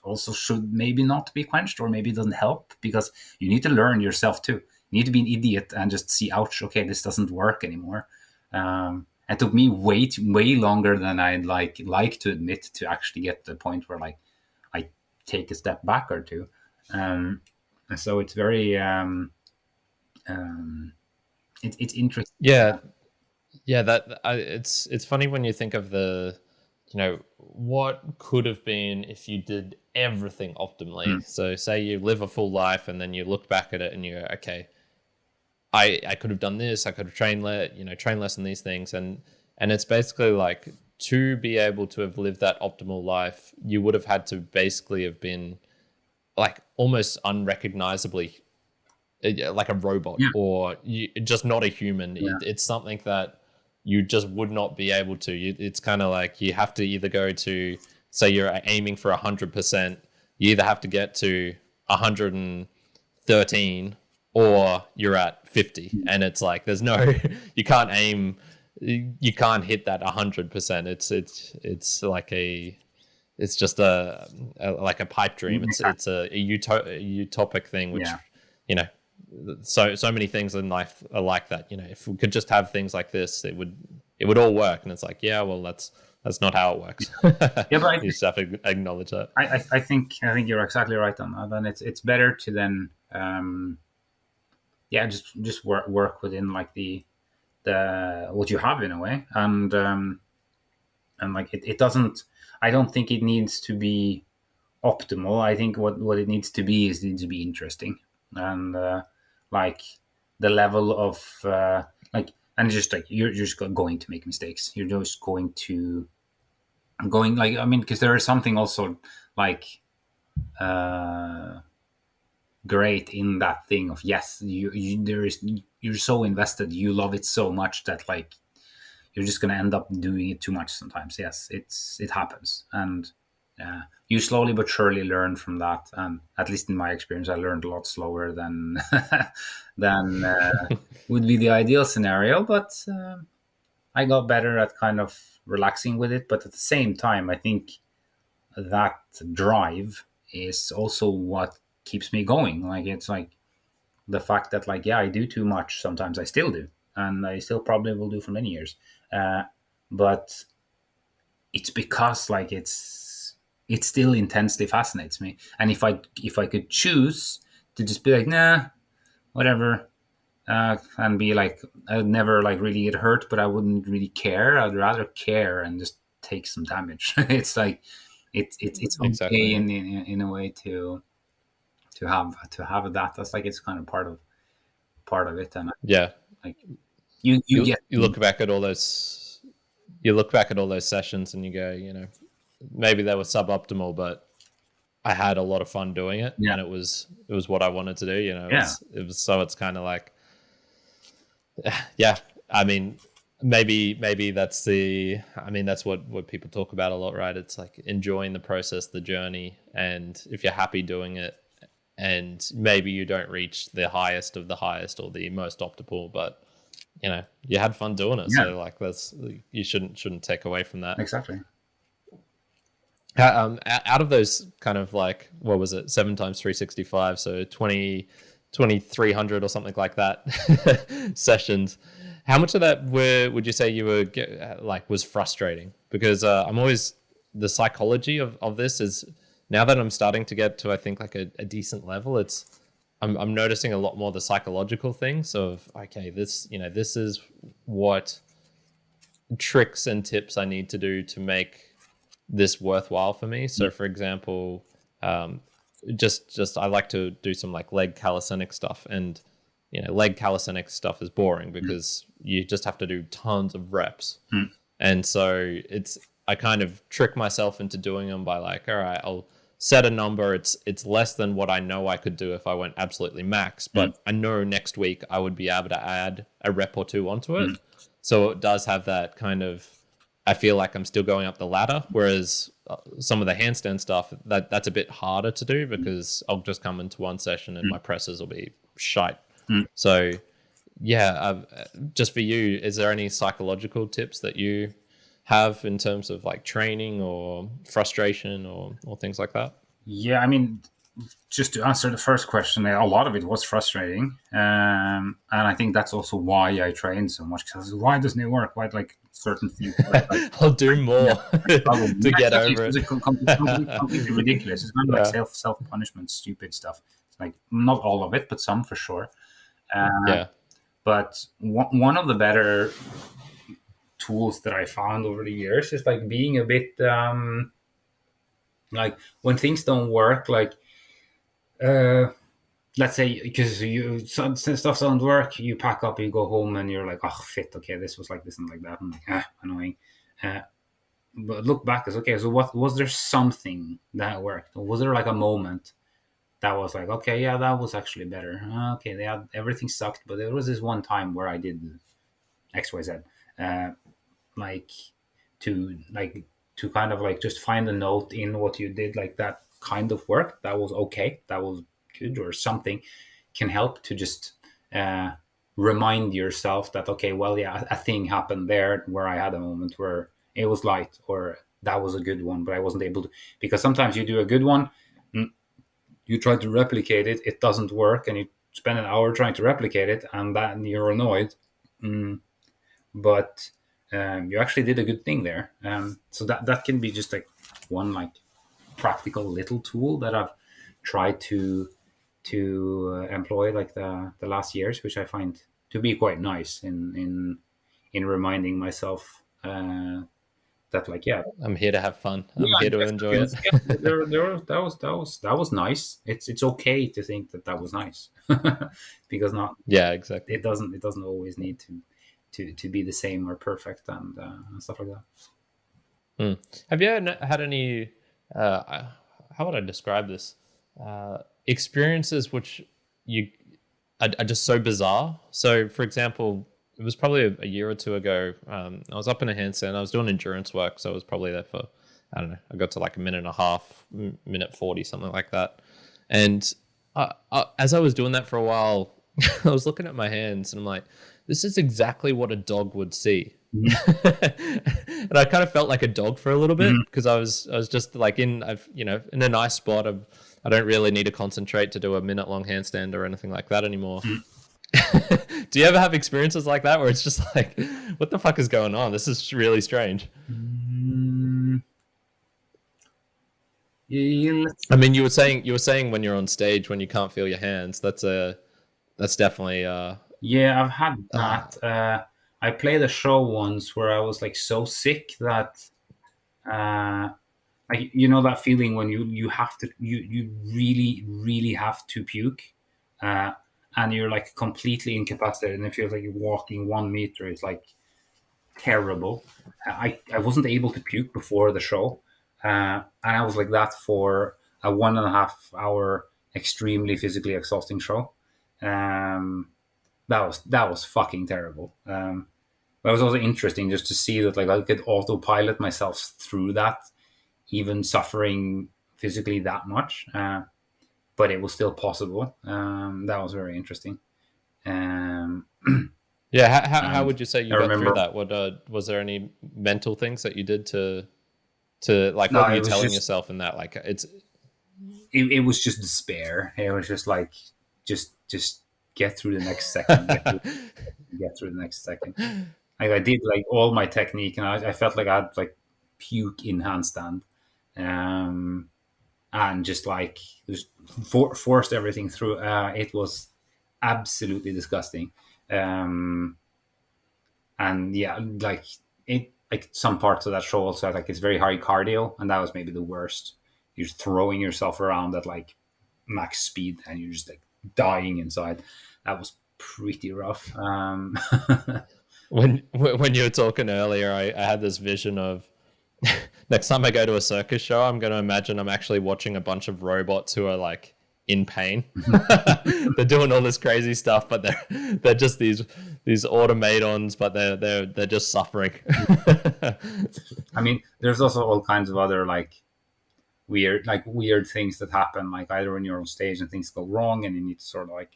also should maybe not be quenched, or maybe doesn't help, because you need to learn yourself too. You need to be an idiot and just see, ouch, okay, this doesn't work anymore. It took me way longer than I'd like to admit to actually get to the point where like I take a step back or two. So it's very it's interesting. Yeah, that it's funny when you think of the, what could have been if you did everything optimally. So say you live a full life and then you look back at it and you go, okay, I could have done this, I could have trained less in these things, and it's basically like, to be able to have lived that optimal life, you would have had to basically have been like almost unrecognizably like a robot, or just not a human. It's something that you just would not be able to. It's kind of like you have to either go to, say you're aiming for 100%, you either have to get to 113 or you're at 50. And it's like, there's no, you can't hit that 100%. It's like it's just like a pipe dream. It's a utopic thing, which, so many things in life are like that. If we could just have things like this, it would all work. And it's like, yeah, well, that's not how it works. But you just have to acknowledge that. I think you're exactly right on that. And it's better to then just work within like the what you have in a way, and like it doesn't. I don't think it needs to be optimal. I think what it needs to be is it needs to be interesting, and like the level of and just like you're just going to make mistakes. You're just going like, I mean, because there is something also like great in that thing of, yes, you're so invested, you love it so much that like you're just going to end up doing it too much sometimes. Yes, it happens, and you slowly but surely learn from that. And at least in my experience, I learned a lot slower than would be the ideal scenario, but I got better at kind of relaxing with it. But at the same time, I think that drive is also what keeps me going. Like, it's like the fact that, like, yeah, I do too much sometimes. I still do, and I still probably will do for many years. But it's because like it still intensely fascinates me. And if I could choose to just be like, nah, whatever, and be like, I'd never like really get hurt, but I wouldn't really care. I'd rather care and just take some damage. It's like it's okay exactly. in a way to have that. That's like, it's kind of part of it. And like you look back at all those sessions and you go, maybe they were suboptimal, but I had a lot of fun doing it, and it was what I wanted to do. It was so it's kind of like, I mean, maybe that's what people talk about a lot, right? It's like enjoying the process, the journey, and if you're happy doing it, and maybe you don't reach the highest of the highest or the most optimal, but you had fun doing it. So like, you shouldn't take away from that. Exactly. Out of those kind of like, what was it, 7 times 365, so 2,300 or something like that sessions, how much of that would you say you were was frustrating? Because I'm always, the psychology of this is, now that I'm starting to get to, I think, like a decent level, I'm noticing a lot more the psychological things of, okay, this is what tricks and tips I need to do to make this worthwhile for me. So, for example, just I like to do some like leg calisthenic stuff, and leg calisthenic stuff is boring because you just have to do tons of reps, and so I kind of trick myself into doing them by like, all right, I'll set a number. It's less than what I know I could do if I went absolutely max, but I know next week I would be able to add a rep or two onto it. So it does have that kind of, I feel like I'm still going up the ladder, whereas some of the handstand stuff, that's a bit harder to do because I'll just come into one session and my presses will be shite. So yeah, just for you, is there any psychological tips that you have in terms of like training or frustration or things like that? Yeah, I mean, just to answer the first question, a lot of it was frustrating, and I think that's also why I train so much. Because why doesn't it work? Why like certain things? I'll do more to get over it. It's completely ridiculous. It's kind of like self punishment, stupid stuff. It's like not all of it, but some for sure. But one of the better tools that I found over the years is like being a bit like when things don't work, like let's say because stuff don't work, you pack up, you go home, and you're like, oh, fit, okay, this was like this and like that, and like annoying. But look back, as okay, so what was there something that worked? Or was there like a moment that was like, okay, yeah, that was actually better. Okay, everything sucked, but there was this one time where I did X, Y, Z. Like to kind of like just find a note in what you did, like that kind of work that was okay, that was good, or something can help to just remind yourself that, okay, well, yeah, a thing happened there where I had a moment where it was light, or that was a good one, but I wasn't able to, because sometimes you do a good one, you try to replicate it, it doesn't work, and you spend an hour trying to replicate it, and then you're annoyed. But you actually did a good thing there. So that can be just like one like practical little tool that I've tried to employ like the last years, which I find to be quite nice in reminding myself that, like, yeah, I'm here to have fun. I'm here to enjoy it. That was nice. It's okay to think that was nice because not exactly. It doesn't always need to be the same or perfect and stuff like that. Have you had any how would I describe this experiences which you are just so bizarre? So for example, it was probably a year or two ago, I was up in a handstand, I was doing endurance work, so I was probably there for, I don't know, I got to like a minute and a half, minute 40, something like that. And as I was doing that for a while, I was looking at my hands and I'm like, this is exactly what a dog would see. And I kind of felt like a dog for a little bit because I was just like in a nice spot. I don't really need to concentrate to do a minute long handstand or anything like that anymore. Do you ever have experiences like that where it's just like, what the fuck is going on? This is really strange. Yeah. I mean, you were saying when you're on stage, when you can't feel your hands, that's definitely yeah, I've had that. I played a show once where I was like so sick that like, you know, that feeling when you have to, you really have to puke, and you're like completely incapacitated, and it feels like you're walking 1 meter. It's like terrible. I wasn't able to puke before the show, and I was like that for a 1.5 hour extremely physically exhausting show. That was fucking terrible. But it was also interesting just to see that, like, I could autopilot myself through that, even suffering physically that much, but it was still possible. That was very interesting. Yeah, how would you say you got through that? What was there any mental things that you did to like, what were you telling yourself in that? Like, it was just despair. It was just like, just get through the next second. Get through the next second. Like, I did like all my technique, and I felt like I had like puke in handstand, and just like just forced everything through. It was absolutely disgusting. And yeah, like it like some parts of that show also like it's very high cardio, and that was maybe the worst. You're throwing yourself around at like max speed, and you're just like dying inside. That was pretty rough. When you were talking earlier, I had this vision of next time I go to a circus show, I'm going to imagine I'm actually watching a bunch of robots who are like in pain. They're doing all this crazy stuff, but they're just these automatons, but they're just suffering. I mean, there's also all kinds of other like weird things that happen, like either when you're on stage and things go wrong and you need to sort of like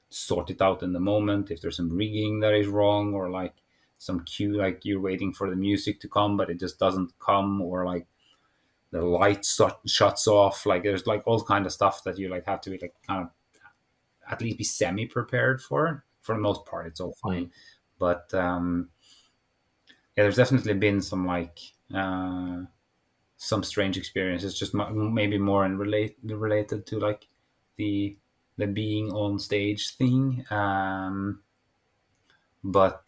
sort it out in the moment if there's some rigging that is wrong, or like some cue, like you're waiting for the music to come but it just doesn't come, or like the light shuts off. Like there's like all kind of stuff that you like have to be like kind of at least be semi prepared for. For the most part, it's all fine. But yeah, there's definitely been some like some strange experiences, just maybe more related to like the being on stage thing. But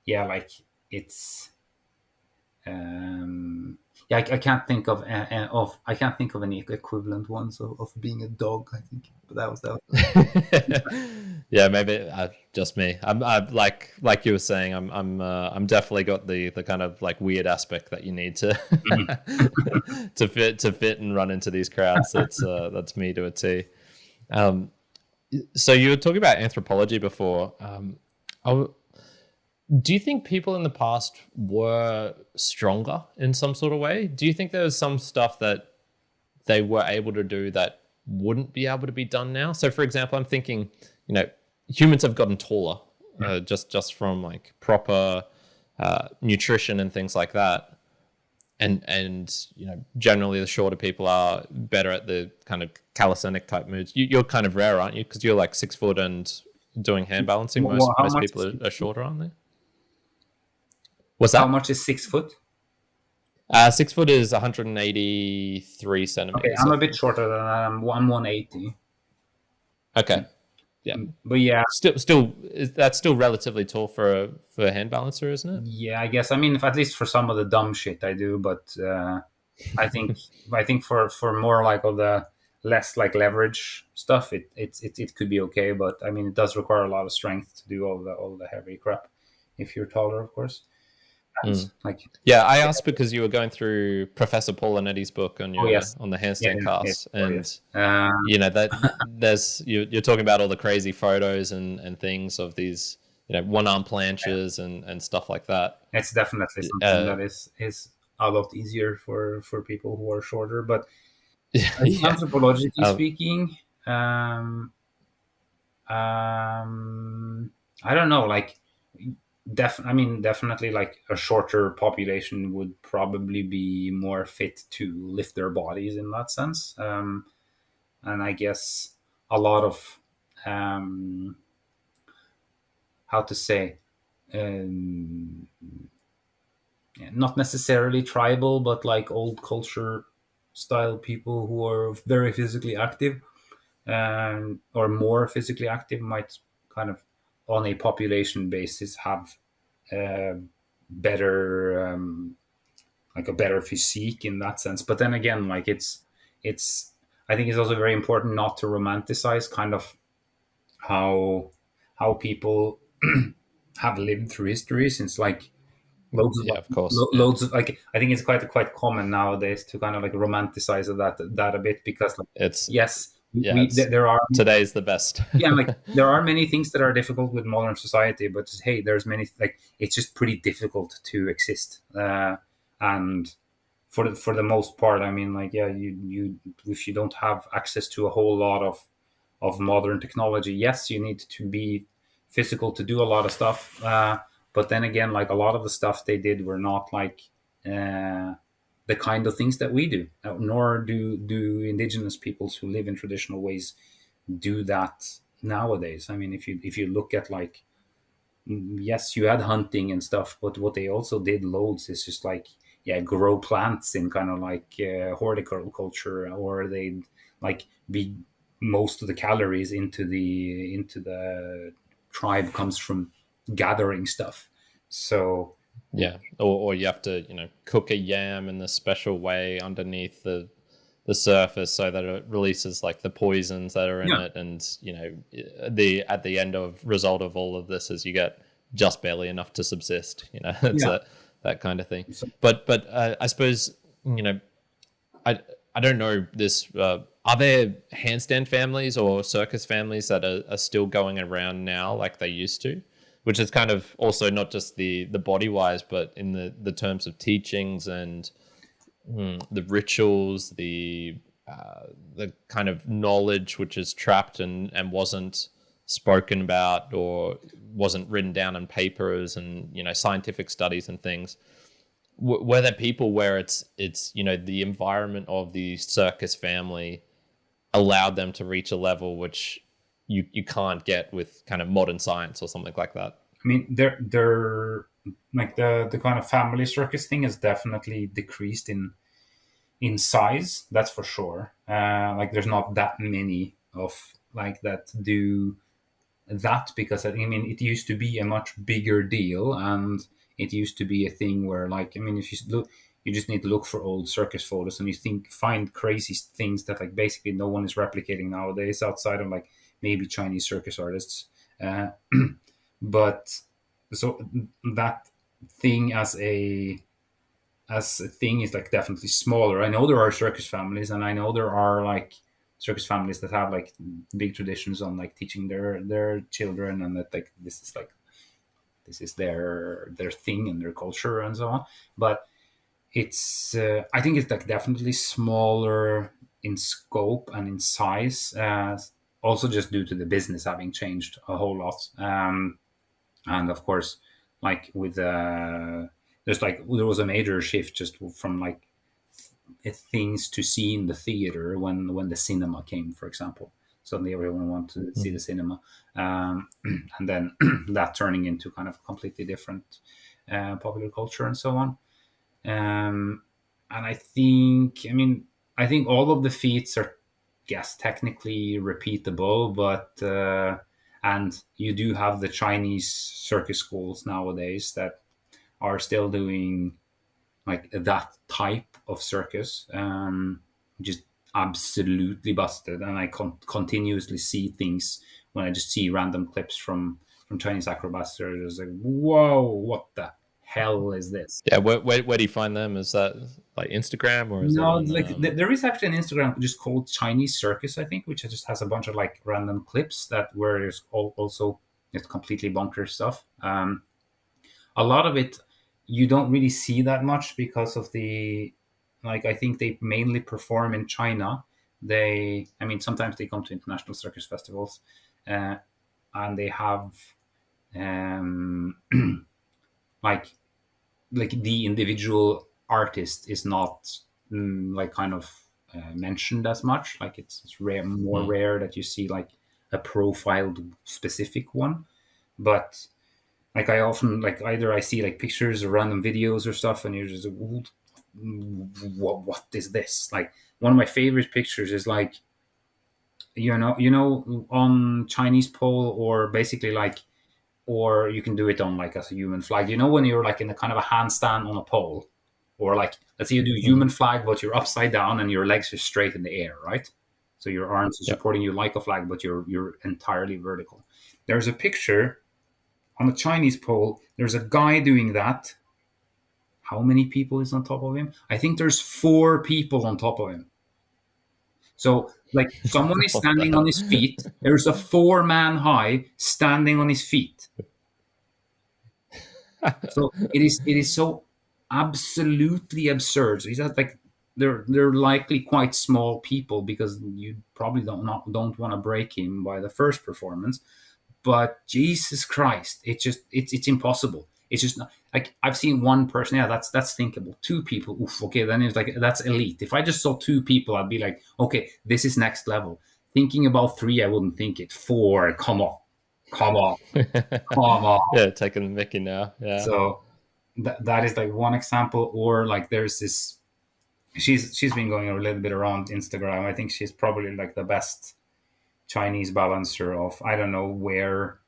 yeah, like it's yeah, I can't think of I can't think of any equivalent ones of being a dog. I think, but that was. Yeah, maybe just me. I'm like you were saying. I'm definitely got the kind of like weird aspect that you need to to fit and run into these crowds. That's me to a T. So you were talking about anthropology before. Do you think people in the past were stronger in some sort of way? Do you think there was some stuff that they were able to do that wouldn't be able to be done now? So, for example, I'm thinking, humans have gotten taller just from like proper nutrition and things like that. And generally the shorter people are better at the kind of calisthenic type moves. You're kind of rare, aren't you? Because you're like 6 foot and doing hand balancing. Most people are shorter, aren't they? What's that? How much is 6 foot? 6 foot is 183 centimeters. Okay, I'm a bit shorter than that. I'm 180. Okay, yeah, but yeah, still, that's still relatively tall for a hand balancer, isn't it? Yeah, I guess. I mean, at least for some of the dumb shit I do, but I think for more like of the less like leverage stuff, it could be okay. But I mean, it does require a lot of strength to do all the heavy crap if you're taller, of course. Like, yeah, I asked because you were going through Professor Paul and Eddie's book on your on the handstand cast, and that there's you're talking about all the crazy photos and things of these one arm planches and stuff like that. It's definitely something that is a lot easier for people who are shorter. But anthropologically speaking, I don't know, like. Definitely like a shorter population would probably be more fit to lift their bodies in that sense. And I guess a lot of, how to say, not necessarily tribal, but like old culture style people who are very physically active or more physically active might kind of on a population basis have better like a better physique in that sense. But then again, like it's I think it's also very important not to romanticize kind of how people have lived through history, since like loads of like I think it's quite common nowadays to kind of like romanticize that a bit, because like it's there are today's the best. Yeah, like there are many things that are difficult with modern society, but hey, there's many like it's just pretty difficult to exist, and for the most part, I mean, like you if you don't have access to a whole lot of modern technology, yes, you need to be physical to do a lot of stuff, but then again, like a lot of the stuff they did were not like the kind of things that we do, nor do indigenous peoples who live in traditional ways do that nowadays. I mean, if you look at like, yes, you had hunting and stuff, but what they also did loads is just like grow plants in kind of like horticulture, or they'd like be most of the calories into the tribe comes from gathering stuff. So Yeah, or you have to cook a yam in this special way underneath the surface so that it releases like the poisons that are in Yeah, it, and the at the end of result of all of this is you get just barely enough to subsist. It's yeah. that kind of thing. So, But I suppose I I don't know this. Are there handstand families or circus families that are still going around now like they used to? Which is kind of also not just the body wise, but in the terms of teachings and the rituals, the kind of knowledge which is trapped and wasn't spoken about or wasn't written down in papers and scientific studies and things. Were there people where it's the environment of the circus family allowed them to reach a level which you can't get with kind of modern science or something like that? I mean, they're like the kind of family circus thing has definitely decreased in size. That's for sure. Like, there's not that many of like that do that, because I mean, it used to be a much bigger deal, and it used to be a thing where, like, I mean, if you look, you just need to look for old circus photos, and find crazy things that like basically no one is replicating nowadays outside of like maybe Chinese circus artists. Uh, but so that thing as a thing is like definitely smaller. I know there are circus families, and I know there are like circus families that have like big traditions on like teaching their children, and that like this is their thing and their culture and so on. But it's I think it's like definitely smaller in scope and in size. Also, just due to the business having changed a whole lot. And of course, like with there's like there was a major shift just from like things to see in the theater when the cinema came, for example. Suddenly everyone wanted to see the cinema, and then that turning into kind of completely different popular culture and so on. And I think all of the feats are, yes, technically repeatable, but and you do have the Chinese circus schools nowadays that are still doing like that type of circus, just absolutely busted. And I continuously see things when I just see random clips from Chinese acrobats. They're just like, whoa, what the hell is this? Yeah, where do you find them? Is that like Instagram or is it No, on? like there is actually an Instagram just called Chinese Circus, I think, which just has a bunch of like random clips that where there's also it's completely bonkers stuff. A lot of it you don't really see that much because of the, like, I think they mainly perform in China. I mean, sometimes they come to international circus festivals, uh, and they have um, like the individual artist is not like kind of mentioned as much. Like it's rare, more Hmm. rare that you see like a profiled specific one. But like I often like either I see like pictures or random videos or stuff, and you're just like, what is this? Like one of my favorite pictures is like on Chinese pole, or basically like, or you can do it on like as a human flag. You know, when you're like in a kind of a handstand on a pole, or like let's say you do Hmm. human flag, but you're upside down and your legs are straight in the air, right? So your arms are Yep. supporting you like a flag, but you're entirely vertical. There's a picture on a Chinese pole. There's a guy doing that. How many people is on top of him? I think there's 4 people on top of him. So, like, someone is What the standing on his feet. There's a 4-man high standing on his feet. So it is so absolutely absurd. So he's like they're likely quite small people because you probably don't want to break him by the first performance. But Jesus Christ, it's impossible. It's just not, like I've seen one person. Yeah, that's thinkable. 2 people, oof, okay, then it's like that's elite. If I just saw 2 people, I'd be like, okay, this is next level. Thinking about 3, I wouldn't think it. 4, come on, come on, come on. Yeah, taking the Mickey now. Yeah. So that is like one example. Or like there's this. She's been going a little bit around Instagram. I think she's probably like the best Chinese balancer of, I don't know where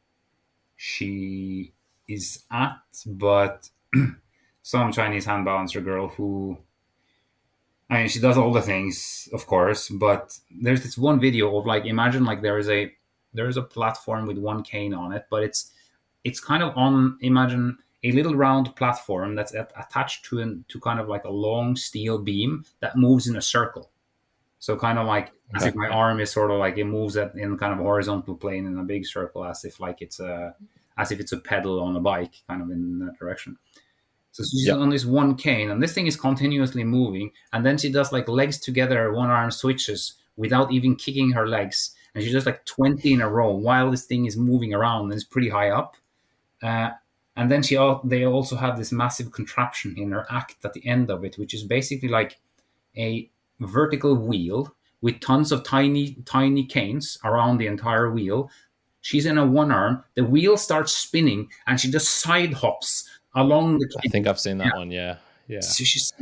she is at, but some Chinese hand balancer girl who, I mean, she does all the things, of course, but there's this one video of like, imagine like there is a platform with one cane on it, but it's kind of on, imagine a little round platform that's attached to kind of like a long steel beam that moves in a circle. So kind of like as if my arm is sort of like, it moves in kind of horizontal plane in a big circle, as if it's a pedal on a bike, kind of in that direction. So she's on this one cane, and this thing is continuously moving. And then she does like legs together, one arm switches without even kicking her legs, and she does like 20 in a row while this thing is moving around and it's pretty high up. And then they also have this massive contraption in her act at the end of it, which is basically like a vertical wheel with tons of tiny canes around the entire wheel. She's in a one arm. The wheel starts spinning, and she just side hops along the cane. I think I've seen that one. Yeah. So she's,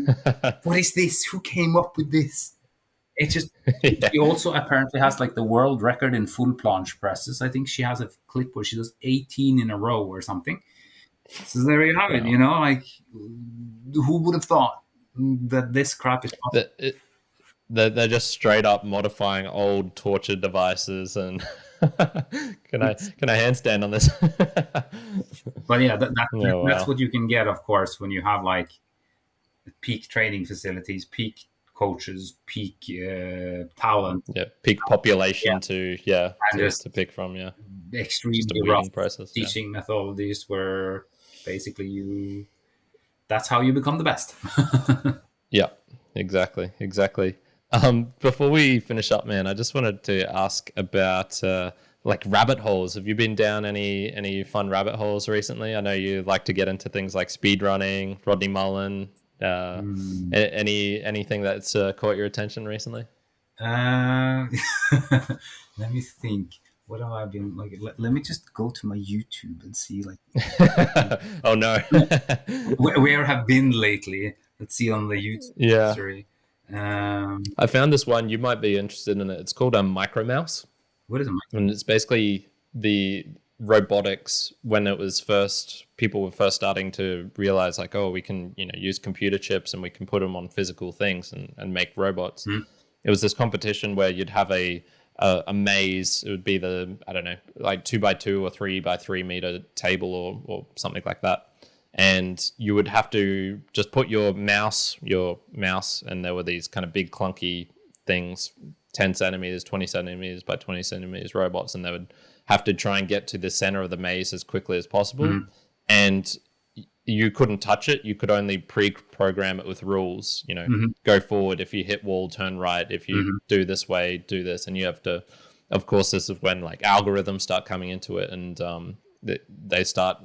what is this? Who came up with this? It just. She also apparently has like the world record in full planche presses. I think she has a clip where she does 18 in a row or something. So there you have it. You know, like, who would have thought that this crap is possible? They're just straight up modifying old torture devices, and can I handstand on this? But yeah, that's what you can get, of course, when you have like peak training facilities, peak coaches, peak talent, peak population to pick from, extremely rough teaching methodologies where basically that's how you become the best. Yeah, exactly. Before we finish up, man, I just wanted to ask about like rabbit holes. Have you been down any fun rabbit holes recently? I know you like to get into things like speed running, Rodney Mullen. Anything that's caught your attention recently? Let me think. What have I been like? Let me just go to my YouTube and see like. Oh no. where have been lately? Let's see on the YouTube history. I found this one. You might be interested in it. It's called a micro mouse. What is a micro? And it's basically the robotics when people were first starting to realize like, oh, we can use computer chips and we can put them on physical things and make robots. It was this competition where you'd have a maze. It would be like 2x2 or 3x3 meter table or something like that. And you would have to just put your mouse, and there were these kind of big clunky things, 10 centimeters, 20 centimeters by 20 centimeters robots, and they would have to try and get to the center of the maze as quickly as possible. And you couldn't touch it. You could only pre-program it with rules, go forward. If you hit wall, turn right. If you do this way, do this. And you have to, of course, this is when like algorithms start coming into it, and they start,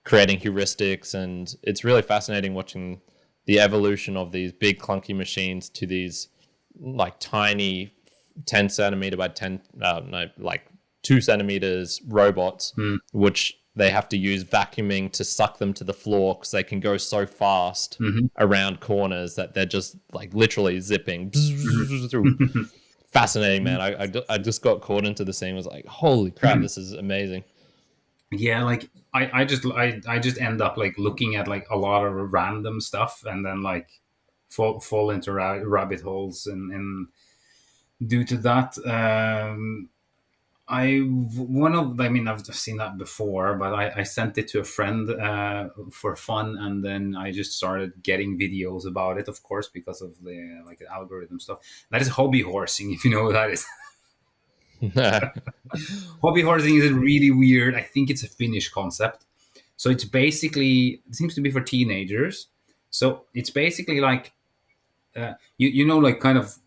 creating heuristics. And it's really fascinating watching the evolution of these big clunky machines to these like tiny 10 centimeter by 2 centimeters robots, which they have to use vacuuming to suck them to the floor because they can go so fast around corners that they're just like literally zipping through. Fascinating, man. I just got caught into the scene. Was like, holy crap, this is amazing. Yeah, like I just end up like looking at like a lot of random stuff and then like fall into rabbit holes, and due to that, I've seen that before, but I sent it to a friend for fun, and then I just started getting videos about it, of course, because of the like the algorithm stuff. That is hobby horsing, if you know what that is. Hobby horsing is really weird. I think it's a Finnish concept. So it's basically, it seems to be for teenagers. So it's basically like, like kind of,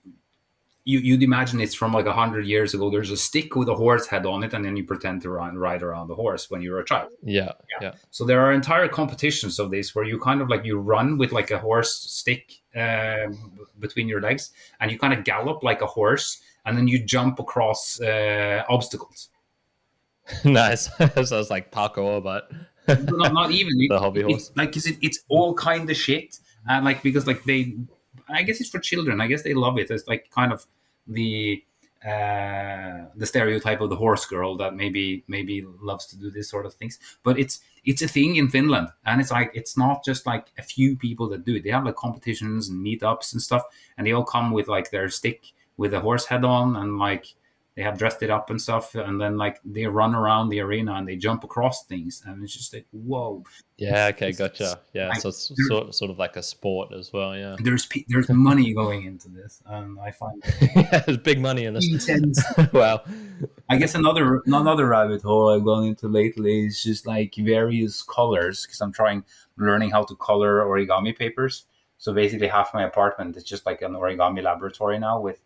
you'd imagine it's from like 100 years ago. There's a stick with a horse head on it, and then you pretend to ride around the horse when you're a child. Yeah. So there are entire competitions of this where you kind of like, you run with like a horse stick between your legs, and you kind of gallop like a horse, and then you jump across obstacles. Nice. So it's like parkour, but not even the hobby horse. It's all kind of shit, and like because like I guess it's for children. I guess they love it. It's like kind of the the stereotype of the horse girl that maybe loves to do this sort of things. But it's a thing in Finland, and it's not just like a few people that do it. They have like competitions and meetups and stuff, and they all come with like their stick with a horse head on, and like they have dressed it up and stuff, and then like they run around the arena and they jump across things, and it's just like, whoa. Yeah, okay, gotcha. Yeah, so it's sort of like a sport as well, yeah. There's money going into this, and I find there's big money in this. intense. Wow. I guess another rabbit hole I've gone into lately is just like various colors, because I'm learning how to color origami papers. So basically half my apartment is just like an origami laboratory now with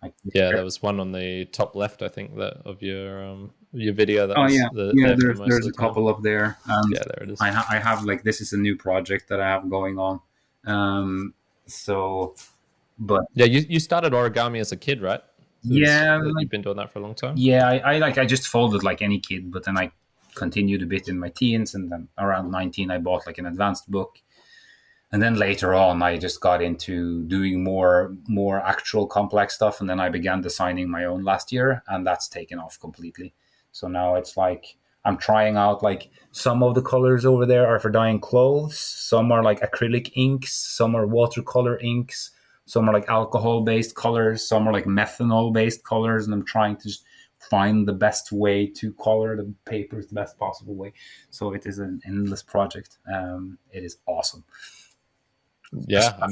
like, yeah, there was one on the top left, I think, that of your video. That there's a couple up there. Yeah, there it is. I have like, this is a new project that I have going on. But yeah, you started origami as a kid, right? Yeah, you've been doing that for a long time. Yeah, I just folded like any kid, but then I continued a bit in my teens, and then around 19 I bought like an advanced book. And then later on, I just got into doing more actual complex stuff. And then I began designing my own last year, and that's taken off completely. So now it's like I'm trying out, like, some of the colors over there are for dyeing clothes. Some are like acrylic inks. Some are watercolor inks. Some are like alcohol-based colors. Some are like methanol-based colors. And I'm trying to just find the best way to color the papers the best possible way. So it is an endless project. It is awesome. Yeah, I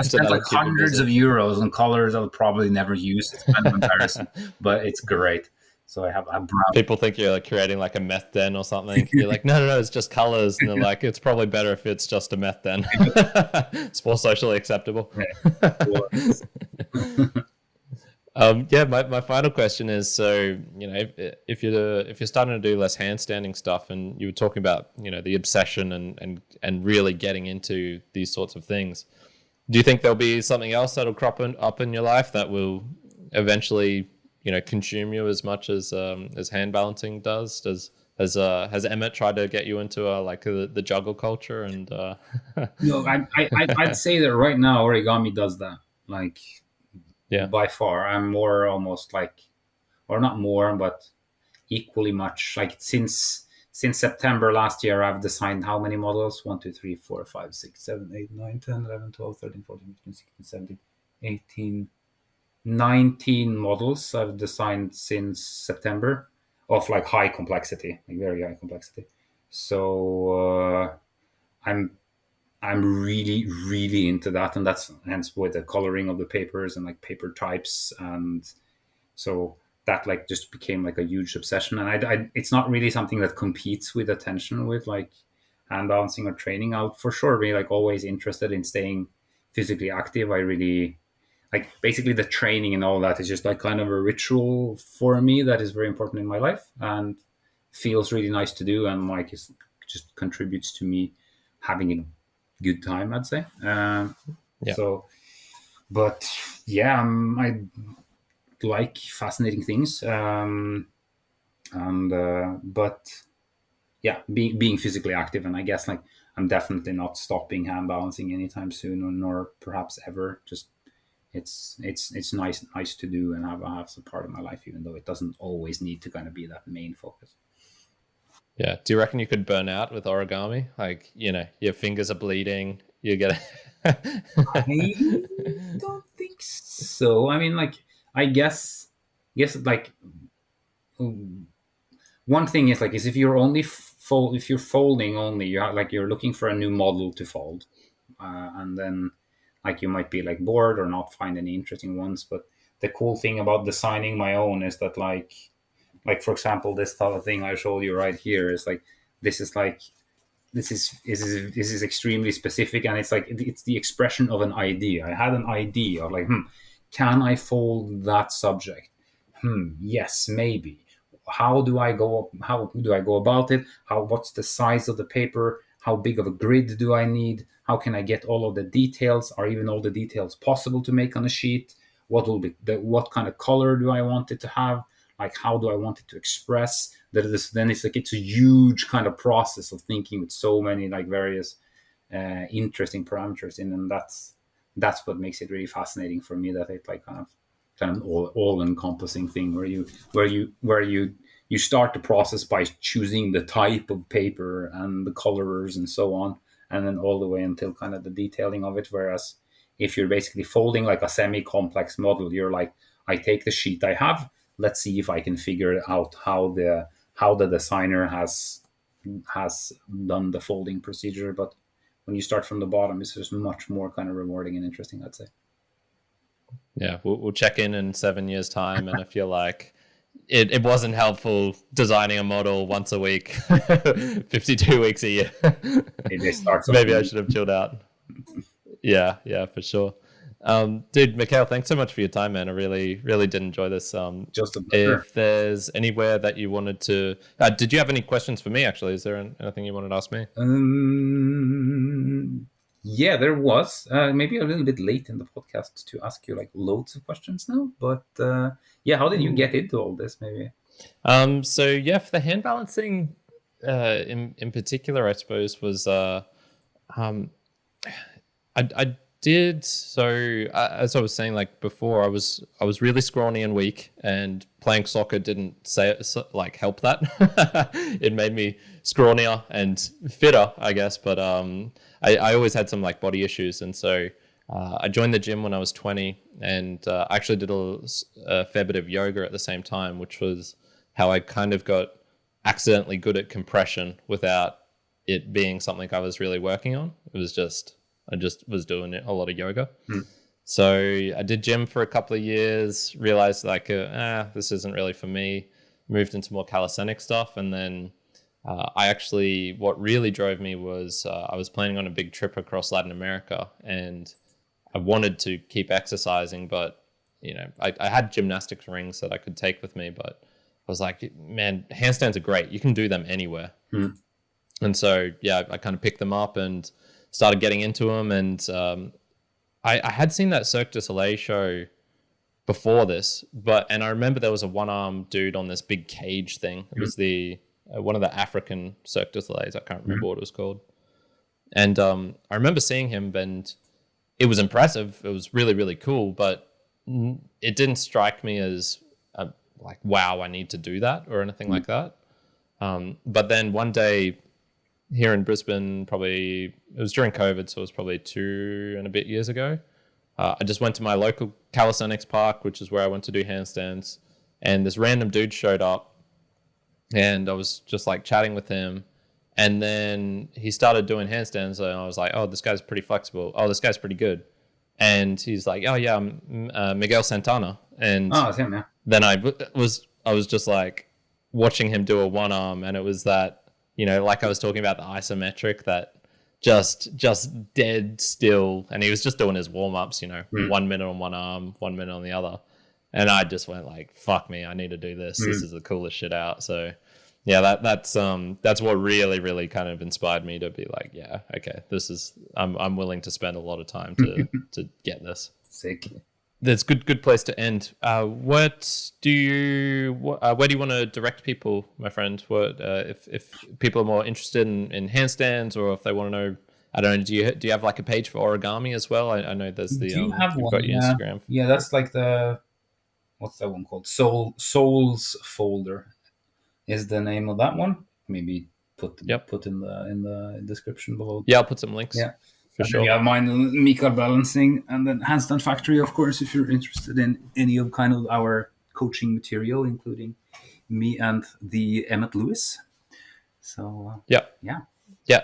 spent like hundreds of euros on colors I'll probably never use. It's kind of embarrassing, but it's great. So I have brown. People think you're like creating like a meth den or something. You're like, no, it's just colors, and they're like, it's probably better if it's just a meth den. It's more socially acceptable. Yeah, my final question is, so, you know, if you're starting to do less handstanding stuff, and you were talking about, you know, the obsession and really getting into these sorts of things, do you think there'll be something else that'll crop up in your life that will eventually, you know, consume you as much as hand balancing does? Has Emmett tried to get you into like the juggle culture? And no, I'd say that right now origami does that, like. Yeah, by far. I'm more almost like, or not more, but equally much. Like since September last year, I've designed how many models? 1, 2, 3, 4, 5, 6, 7, 8, 9, 10, 11, 12, 13, 14, 15, 16, 17, 18, 19 models I've designed since September, of like high complexity, like very high complexity. So I'm really, really into that, and that's hence with the coloring of the papers and like paper types, and so that like just became like a huge obsession. And I it's not really something that competes with attention with like hand balancing or training. I'll for sure be like always interested in staying physically active. I really like basically the training and all that is just like kind of a ritual for me that is very important in my life and feels really nice to do, and like it just contributes to me having a good time, I'd say. So, but yeah, I like fascinating things, but yeah, being physically active, and I guess like I'm definitely not stopping hand balancing anytime soon, nor perhaps ever. Just it's nice to do and have some part of my life, even though it doesn't always need to kind of be that main focus. Yeah. Do you reckon you could burn out with origami? Like, you know, your fingers are bleeding. You get. I don't think so. I mean, like, I guess, like, one thing is like, is if you're only if you're folding only, you're looking for a new model to fold, and then like you might be like bored or not find any interesting ones. But the cool thing about designing my own is that like for example, this thing I showed you right here is like, this is extremely specific, and it's like it's the expression of an idea. I had an idea of like, can I fold that subject? Yes, maybe. How do I go about it? What's the size of the paper? How big of a grid do I need? How can I get all of the details? Are even all the details possible to make on a sheet? What kind of color do I want it to have? Like, how do I want it to express? Then it's like, it's a huge kind of process of thinking with so many like various interesting parameters in, and that's what makes it really fascinating for me, that it like kind of kind of all encompassing thing where you start the process by choosing the type of paper and the colors and so on, and then all the way until kind of the detailing of it. Whereas if you're basically folding like a semi-complex model, you're like, I take the sheet I have, let's see if I can figure out how the designer has done the folding procedure. But when you start from the bottom, it's just much more kind of rewarding and interesting, I'd say. Yeah, we'll check in 7 years' time, and I feel like it wasn't helpful designing a model once a week, 52 weeks a year. Maybe I should have chilled out. Yeah, for sure. Dude, Mikael, thanks so much for your time, man. I really, really did enjoy this. Just a pleasure. If there's anywhere that you wanted to, did you have any questions for me? Actually, is there anything you wanted to ask me? Yeah, there was. Maybe a little bit late in the podcast to ask you like loads of questions now, but yeah, how did you get into all this? Maybe. So yeah, for the hand balancing, in particular, I suppose was I did so as I was saying like before, I was really scrawny and weak, and playing soccer didn't help that. It made me scrawnier and fitter, I guess, but I always had some like body issues, and so I joined the gym when I was 20, and I actually did a fair bit of yoga at the same time, which was how I kind of got accidentally good at compression without it being something I was really working on. It was just I just was doing a lot of yoga. So I did gym for a couple of years, realized like, this isn't really for me, moved into more calisthenic stuff. And then what really drove me was I was planning on a big trip across Latin America, and I wanted to keep exercising, but I had gymnastics rings that I could take with me, but I was like, man, handstands are great. You can do them anywhere. And so, yeah, I kind of picked them up and started getting into them. And I had seen that Cirque du Soleil show before this, and I remember there was a one-armed dude on this big cage thing. It was one of the African Cirque du Soleils. I can't remember what it was called. And I remember seeing him, and it was impressive. It was really, really cool, but it didn't strike me as like, wow, I need to do that or anything like that. But then one day here in Brisbane, it was during COVID, so it was probably 2 and a bit years ago. I just went to my local calisthenics park, which is where I went to do handstands, and this random dude showed up, and I was just like chatting with him, and then he started doing handstands, and I was like, oh, this guy's pretty flexible. Oh, this guy's pretty good. And he's like, oh yeah, I'm Miguel Santana. And it's him, yeah. Then I was just like watching him do a one arm, and it was that, like I was talking about the isometric, that just dead still, and he was just doing his warm-ups, 1 minute on one arm, 1 minute on the other, and I just went like, fuck me, I need to do this. This is the coolest shit out. So yeah, that's what really, really kind of inspired me to be like, yeah, okay, I'm willing to spend a lot of time to get this. Sick. That's good place to end. Where do you want to direct people, my friend? What if people are more interested in handstands, or if they want to know, I don't know, do you have like a page for Origami as well? I know there's the you've one, got your Instagram. Yeah, that's like what's that one called? Souls Folder is the name of that one. Maybe put in the description below. Yeah, I'll put some links. Yeah. For sure. Yeah, mine, Mikael Balancing, and then Handstand Factory, of course, if you're interested in any of kind of our coaching material, including me and the Emmett Lewis. So yeah.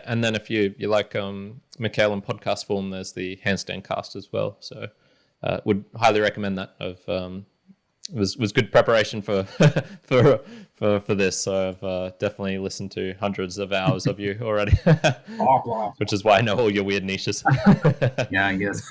And then if you like Mikael in podcast form, there's the Handstand Cast as well. So would highly recommend that. It was good preparation for for this. So I've definitely listened to hundreds of hours of you already, which is why I know all your weird niches. Yeah, I guess.